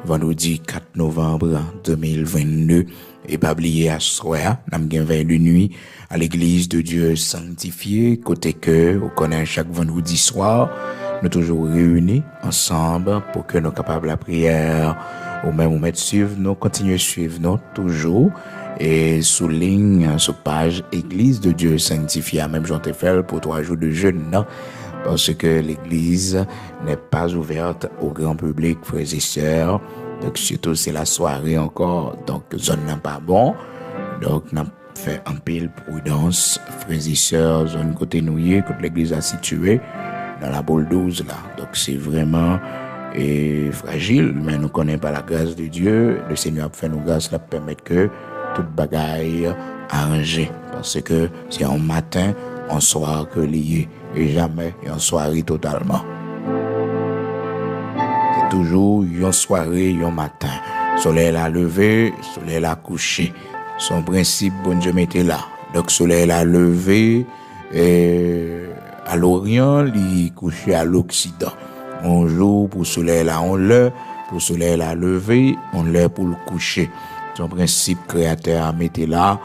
vendredi 4 novembre 2022, et pas oublier à soir, nous avons veille de nuit à l'église de Dieu sanctifié, côté que, on connaît chaque vendredi soir, nous toujours réunis ensemble pour que nous capables la prière, ou même nous mettre suivre, nous continuer à suivre nous toujours, et souligne sur page Église de Dieu sanctifié, même Jean Teffel pour 3 jours de jeûne, non? Parce que l'église n'est pas ouverte au grand public, frères et sœurs. Donc, surtout, c'est la soirée encore. Donc, zone n'est pas bon. Donc, on a fait un pile prudence, frères et sœurs, zone côté nouillé, côté l'église a situé dans la boule 12, là. Donc, c'est vraiment fragile, mais nous connaissons pas la grâce de Dieu. Le Seigneur a fait nos grâces, là, pour permettre que toute bagaille arrangée. Parce que c'est en matin, en soir que lié, et jamais en soirée totalement. C'est toujours en soirée, en matin. Soleil la levé, soleil la couché. Son principe, bon Dieu mettait là. Donc soleil la levé, à l'Orient, il couché à l'Occident. On joue pour soleil là, on l'heure, pour soleil la levé, on l'heure pour le coucher. Son principe créateur a mis là.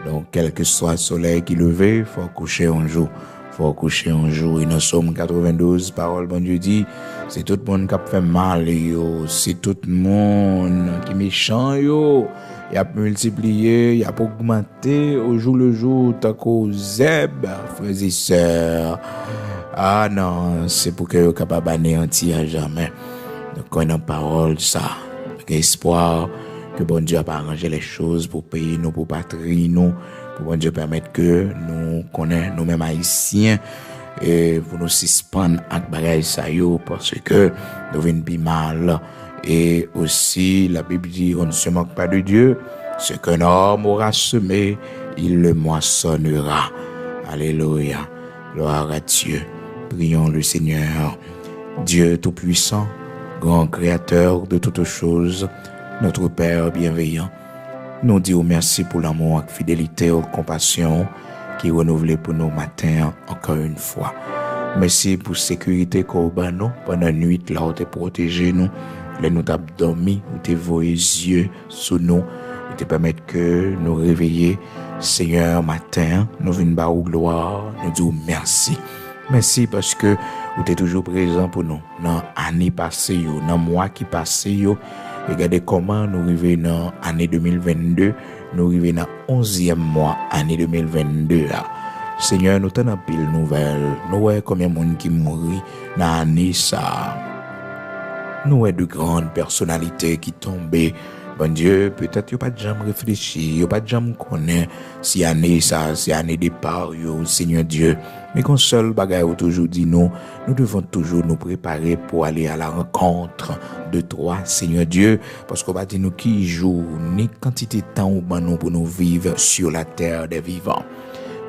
Donc, quel que soit le soleil qui levé, faut coucher un jour. Faut coucher un jour. Et dans Somme 92, parole, bon Dieu dit, c'est tout le monde qui a fait mal, yo. C'est tout le monde qui est méchant, yo. Il a multiplié, il a augmenté au jour le jour, tant qu'au zeb, frères et sœurs. Ah non, c'est pour que vous soyez capable d'anéantir à jamais. Donc, on a une parole, ça. Avec espoir que bon Dieu a pas arrangé les choses pour payer nous, pour patrie nous, pour bon Dieu permettre que nous connaissons nous-mêmes haïtiens et pour nous suspendre avec bagaille ça yo parce que nous venons plus mal. Et aussi la Bible dit on ne se moque pas de Dieu, ce qu'un homme aura semé, il le moissonnera. Alléluia. Gloire à Dieu. Prions le Seigneur, Dieu tout-puissant, grand créateur de toutes choses, notre Père bienveillant. Nous disons merci pour l'amour, la fidélité et la compassion qui est renouvelée pour nos matins encore une fois. Merci pour la sécurité qu'on a nous pendant la nuit, là où tu protégé nous, là nous t'as dormi, où tu vos yeux sous nous, où tu permettre que nous réveiller. Seigneur, matin, nous venons bas au gloire, nous disons merci. Merci parce que vous êtes toujours présent pour nous. Dans l'année passée, dans le mois qui passé, regardez comment nous arrivons dans l'année 2022, nous arrivons dans le 11e mois, année 2022. Seigneur, nous t'en pile nouvelle. Nous voyons combien de monde qui mourit dans l'année ça. Nous voyons de grandes personnalités qui tombent. Bon Dieu, peut-être pas de jamais réfléchir, pas de jamais connaître si année ça, si année départ, Seigneur Dieu. Mais qu'on seul bagaille toujours dit nous devons toujours nous préparer pour aller à la rencontre de toi, Seigneur Dieu, parce qu'on va dire nous qui joue, ni quantité de temps ou nous pour nous vivre sur la terre des vivants.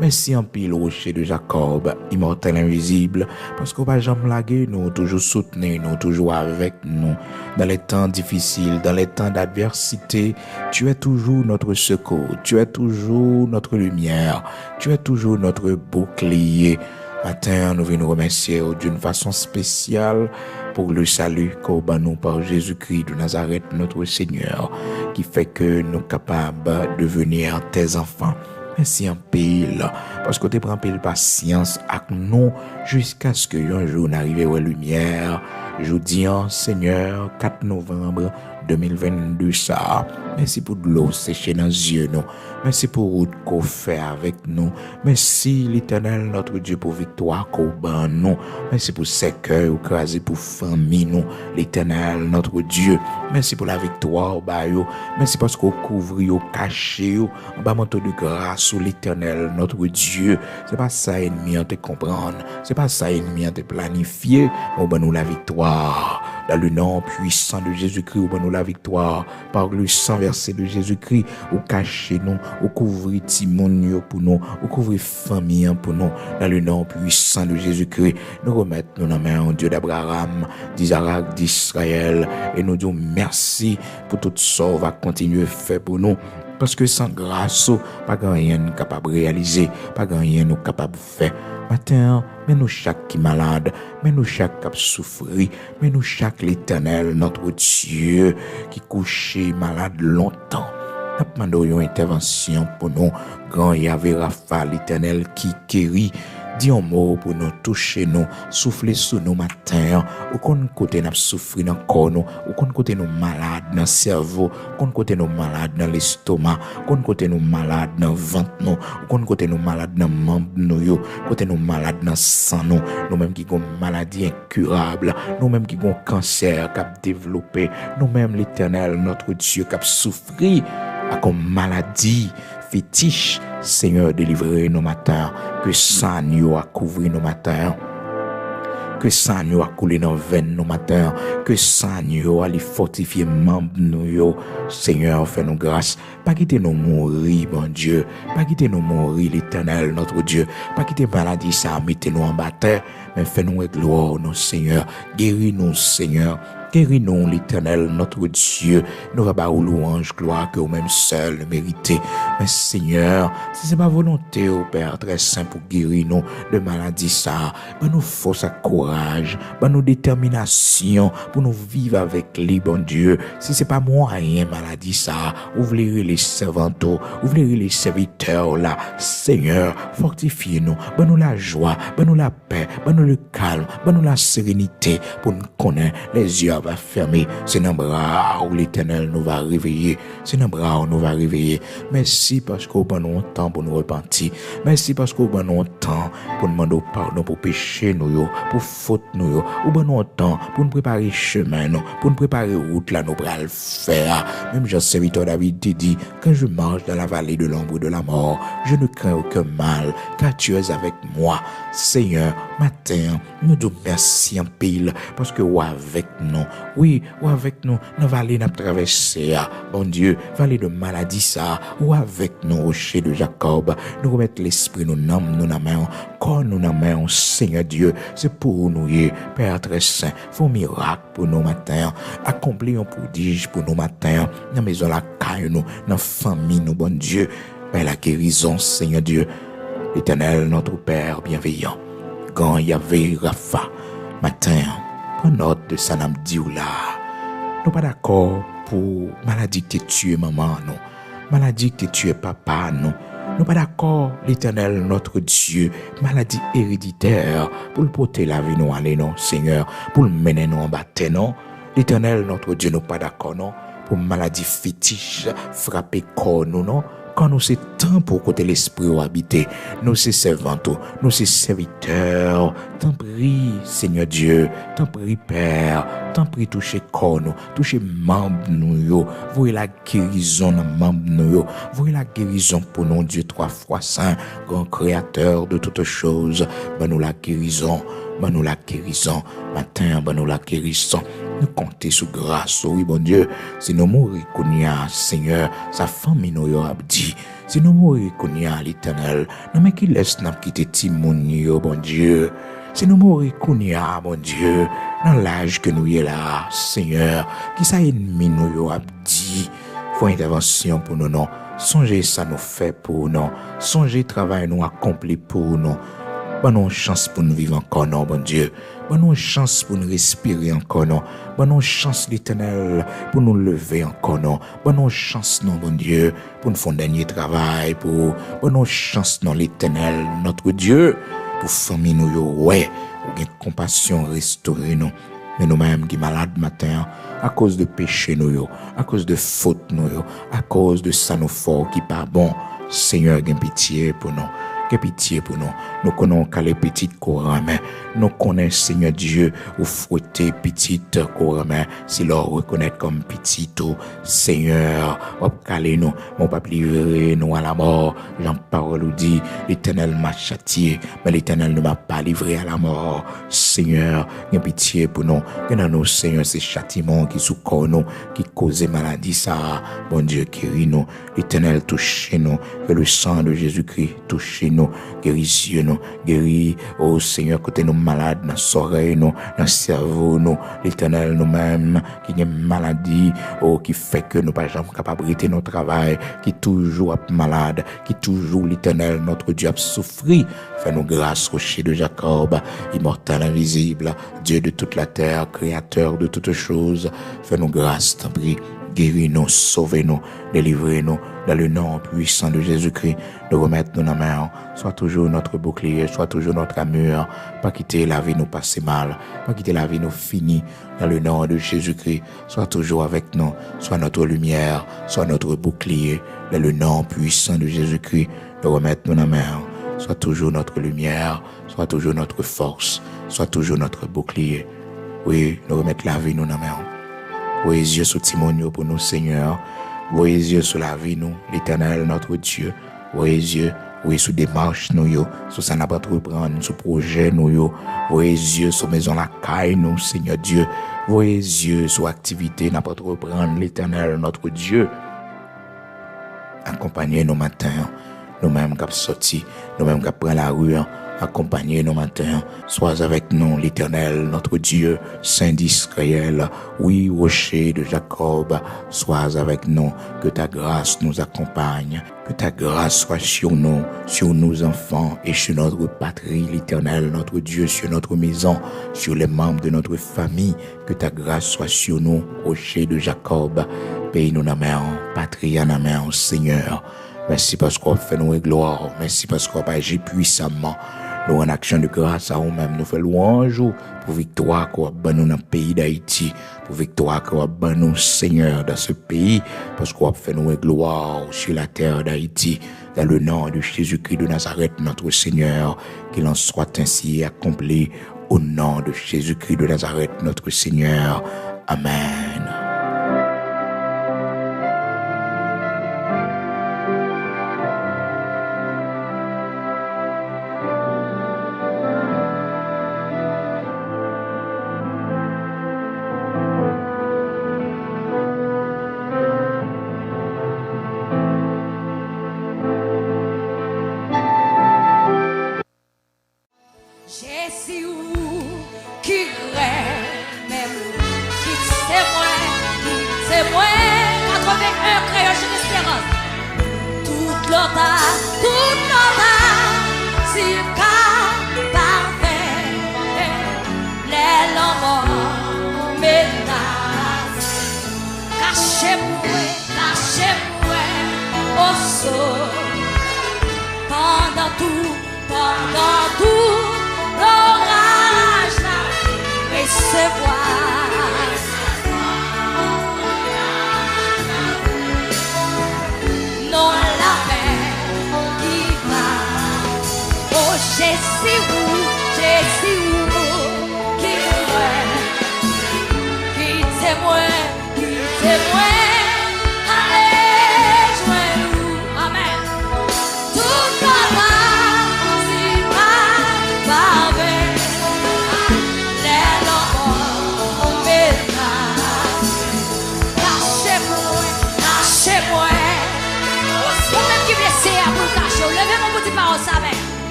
Merci en pile rocher de Jacob, immortel invisible, parce qu'on va jamais laguer nous, toujours soutenir nous, toujours avec nous. Dans les temps difficiles, dans les temps d'adversité, tu es toujours notre secours, tu es toujours notre lumière, tu es toujours notre bouclier. Matin, nous venons remercier d'une façon spéciale pour le salut qu'au nous par Jésus-Christ de Nazareth, notre Seigneur, qui fait que nous sommes capables de devenir tes enfants. Merci en pile, parce que tu prends pile patience avec nous jusqu'à ce que un jour n'arrive aux lumières. Je dis, Seigneur, 4 novembre 2022, ça. Merci pour de l'eau séchée dans les yeux, nous. Merci pour route qu'on fait avec nous. Merci, l'Éternel, notre Dieu, pour victoire qu'on bat nous. Merci pour ces cœurs écrasés pour famille, nous. L'Éternel, notre Dieu. Merci pour la victoire, bayo. Merci parce qu'on couvre, on cache, on bat manteau de grâce sur l'Éternel, notre Dieu. C'est pas ça, ennemi, on te comprendre. C'est pas ça, ennemi, on te planifier. On bat nous la victoire. Dans le nom puissant de Jésus-Christ, ou nous la victoire. Par le sang versé de Jésus-Christ, ou cachez nous, ou couvrez Timoun pour nous, ou couvrez famille pour nous. Dans le nom puissant de Jésus-Christ, nous remettons nos mains au Dieu d'Abraham, d'Isaac, d'Israël, et nous disons merci pour tout ça, on va continuer à faire pour nous. Parce que sans grâce, pas rien nous capable de réaliser, pas rien nous capable de faire. Matin, mais nous chaque qui est malade, mais nous chaque qui souffre, mais nous chaque l'Éternel, notre Dieu, qui couché malade longtemps. Nous demandons une intervention pour nous, grand Yahvé Rapha, l'Éternel qui guérit. Dis un mot pour nous toucher nous, souffler sur nous matin, ou qu'on côté nous souffrir dans le corps nous, ou qu'on côté nous malade dans le cerveau, qu'on côté nous malade dans l'estomac, qu'on côté nous malade dans le ventre nous, ou qu'on côté nous malade dans le membre nous, côté nous malade dans le sang nous, nous-mêmes qui avons maladie incurable, nous-mêmes qui avons cancer qui a développé, nous-mêmes l'Éternel, notre Dieu qui a souffert à comme maladie fétiche, Seigneur, délivrez nos matins, que sang nous a couvert nos matins, que sang nous a coulé dans veine nos matins, que sang nous a fortifié membres nous, Seigneur, fais-nous grâce, pas quitter nous mourir, bon Dieu, pas quitter nous mourir, l'Éternel, notre Dieu, pas quitter maladie, ça, mettez-nous en bataille, mais fais-nous gloire, nos Seigneur, guéris-nous, Seigneur. Guéris-nous, l'Éternel, notre Dieu. Nous va pas louange, gloire que vous-même seul méritez. Mais Seigneur, si c'est pas volonté, au Père très saint, pour guérir nous de maladie, ça, ben nous force à courage, ben nous détermination pour nous vivre avec lui, bon Dieu. Si c'est pas moyen, maladie, ça, ouvrez les servants, ouvrez les serviteurs, là, Seigneur, fortifiez-nous, ben nous la joie, ben nous la paix, ben nous le calme, ben nous la sérénité, pour nous connaître les yeux va fermer, c'est dans bras où l'Éternel nous va réveiller, c'est dans bras où nous va réveiller. Merci parce qu'au bon temps pour nous repentir, merci parce qu'au bon temps pour nous demander pardon pour péché nous, pour faute nous, au bon temps pour nous préparer chemin nous, pour nous préparer route là nous pour le faire. Même Jean serviteur David dit, quand je marche dans la vallée de l'ombre de la mort, je ne crains aucun mal, car tu es avec moi. Seigneur, matin, nous disons merci en pile parce que ou avec nous. Oui, ou avec nous, dans la vallée n'a traversé, bon Dieu, vallée de maladie ça, ou avec nous, rocher de Jacob, nous remettre l'esprit, nous nommons, nous n'amènons, quand nous n'amènons, Seigneur Dieu, c'est pour nous, Père très saint, font miracle pour nos matins, accomplis un prodige pour nos matins, dans la maison, la caille, nous, dans la famille, nous, bon Dieu, Père la guérison, Seigneur Dieu, l'Éternel, notre Père bienveillant, quand Yahvé Rapha, matin, prends note de ça, n'a dit ou là. Nous pas d'accord pour maladie que tu tué maman, non. Maladie que tu tué papa, non. Nous pas d'accord, l'Éternel, notre Dieu, maladie héréditaire, pour le porter la vie, nous aller, non, Seigneur, pour le mener, nous en bataille, non. L'Éternel, notre Dieu, nous pas d'accord, non. Pour maladie fétiche, frapper corps, nous, non. Quand nous c'est temps pour côté l'esprit ou habiter, nous c'est servants, nous c'est serviteurs. T'en prie, Seigneur Dieu, t'en prie, Père, t'en prie, touchez corps nous, touchez membres nous, voyez la guérison dans membres nous, voyez la guérison pour nous, Dieu 3 fois saint, grand créateur de toutes choses, ben nous la guérison, matin, ben nous la guérison. Nous comptons sous grâce, oui, bon Dieu. Si nous mourons, Seigneur, sa famille nous a dit. Si nous mourons, l'Éternel, nous mais qui laisse nous quitter Timoun, bon Dieu. Si nous mourons, bon Dieu, dans l'âge que nous y est là, Seigneur, qui sa ennemi nous a dit. Faut intervention pour nous, non. Songez ça nous fait pour nous. Songez travail nous accompli pour nous. Bonne chance pour nous vivre encore, non, bon Dieu. Bonne chance pour nous respirer encore, non. Bonne chance, l'Éternel, pour nous lever encore, non. Bonne chance, non, bon Dieu, pour nous faire un dernier travail, pour bonne chance, non, l'Éternel, notre Dieu, pour famille nous, ouais, pour une compassion restaurer nous. Mais nous-mêmes qui malades matin, à cause de péché nous, à cause de faute nous, à cause de ça nous fort qui pas bon, Seigneur, gain pitié pour nous. Que pitié pour nous. Nous connaissons qu'à les petites courames. Nous connaissons, Seigneur Dieu, ou fouetter petites courames. Si l'on reconnaît comme petit, Seigneur, ou caler nous, mon pas livrer nous à la mort. Jean parole nous dit, l'Éternel m'a châtié, mais l'Éternel ne m'a pas livré à la mort. Seigneur, gain pitié pour nous. Dans nous, Seigneur, c'est châtiment qui sous corps nous, qui cause maladie, ça. Bon Dieu, guéris nous. L'Éternel, touchez nous. Que le sang de Jésus-Christ touche nous. Guéris nous. Guéris, oh Seigneur, côté nous malades, dans l'oreille, nous, dans le cerveau, nous. L'Éternel, nous-mêmes, qui a une maladie, oh, qui fait que nous, pas jamais capables de arrêter notre travail, qui toujours malade, qui toujours l'Éternel, notre Dieu, a souffri. Fais-nous grâce, rocher de Jacob, immortel, invisible, Dieu de toute la terre, créateur de toutes choses. Fais-nous grâce, t'en prie. Guéris-nous, sauvez-nous, délivrez-nous, dans le nom puissant de Jésus-Christ, de remettre nos mains. Sois toujours notre bouclier, sois toujours notre armure. Pas quitter la vie nous passer mal, pas quitter la vie nous finir. Dans le nom de Jésus-Christ, sois toujours avec nous, sois notre lumière, sois notre bouclier. Dans le nom puissant de Jésus-Christ, de remettre nos mains. Sois toujours notre lumière, sois toujours notre force, sois toujours notre bouclier. Oui, nous remettre la vie nous dans main. Voyez yeux sur Timonio pour nous, Seigneur. Voyez yeux sur la vie nous, l'Éternel, notre Dieu. Voyez yeux, oui, sur démarche nous, yo. Sur ça n'a pas reprendre, sur projet nous, yo. Voyez yeux sur maison la caille nous, Seigneur Dieu. Voyez yeux sur activité n'a pas reprendre, l'Éternel, notre Dieu. Accompagnez nos matins, nous-mêmes qui sortis, nous-mêmes qui prenons la rue. Accompagnez nos matins, sois avec nous, l'Éternel, notre Dieu, Saint d'Israël, oui, rocher de Jacob, sois avec nous, que ta grâce nous accompagne, que ta grâce soit sur nos enfants et sur notre patrie, l'Éternel, notre Dieu, sur notre maison, sur les membres de notre famille, que ta grâce soit sur nous, rocher de Jacob, pays nous main, patrie en main, Seigneur. Merci parce qu'on fait nous gloire, merci parce qu'on agit puissamment. Nous en action de grâce à nous-mêmes, nous faisons louange pour victoire qu'on a dans le pays d'Haïti, pour victoire qu'on a nous, Seigneur, dans ce pays, parce qu'on a fait nous gloire sur la terre d'Haïti, dans le nom de Jésus-Christ de Nazareth, notre Seigneur, qu'il en soit ainsi accompli au nom de Jésus-Christ de Nazareth, notre Seigneur. Amen.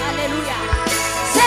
Alléluia. C'est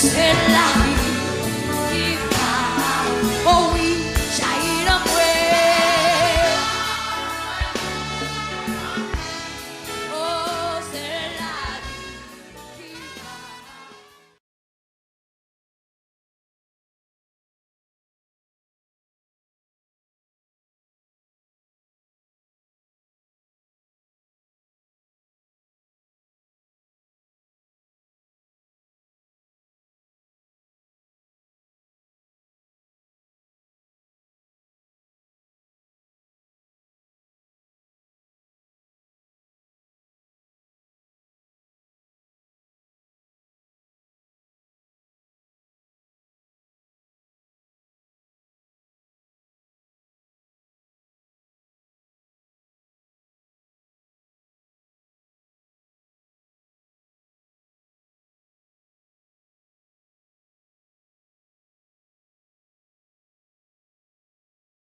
C'est là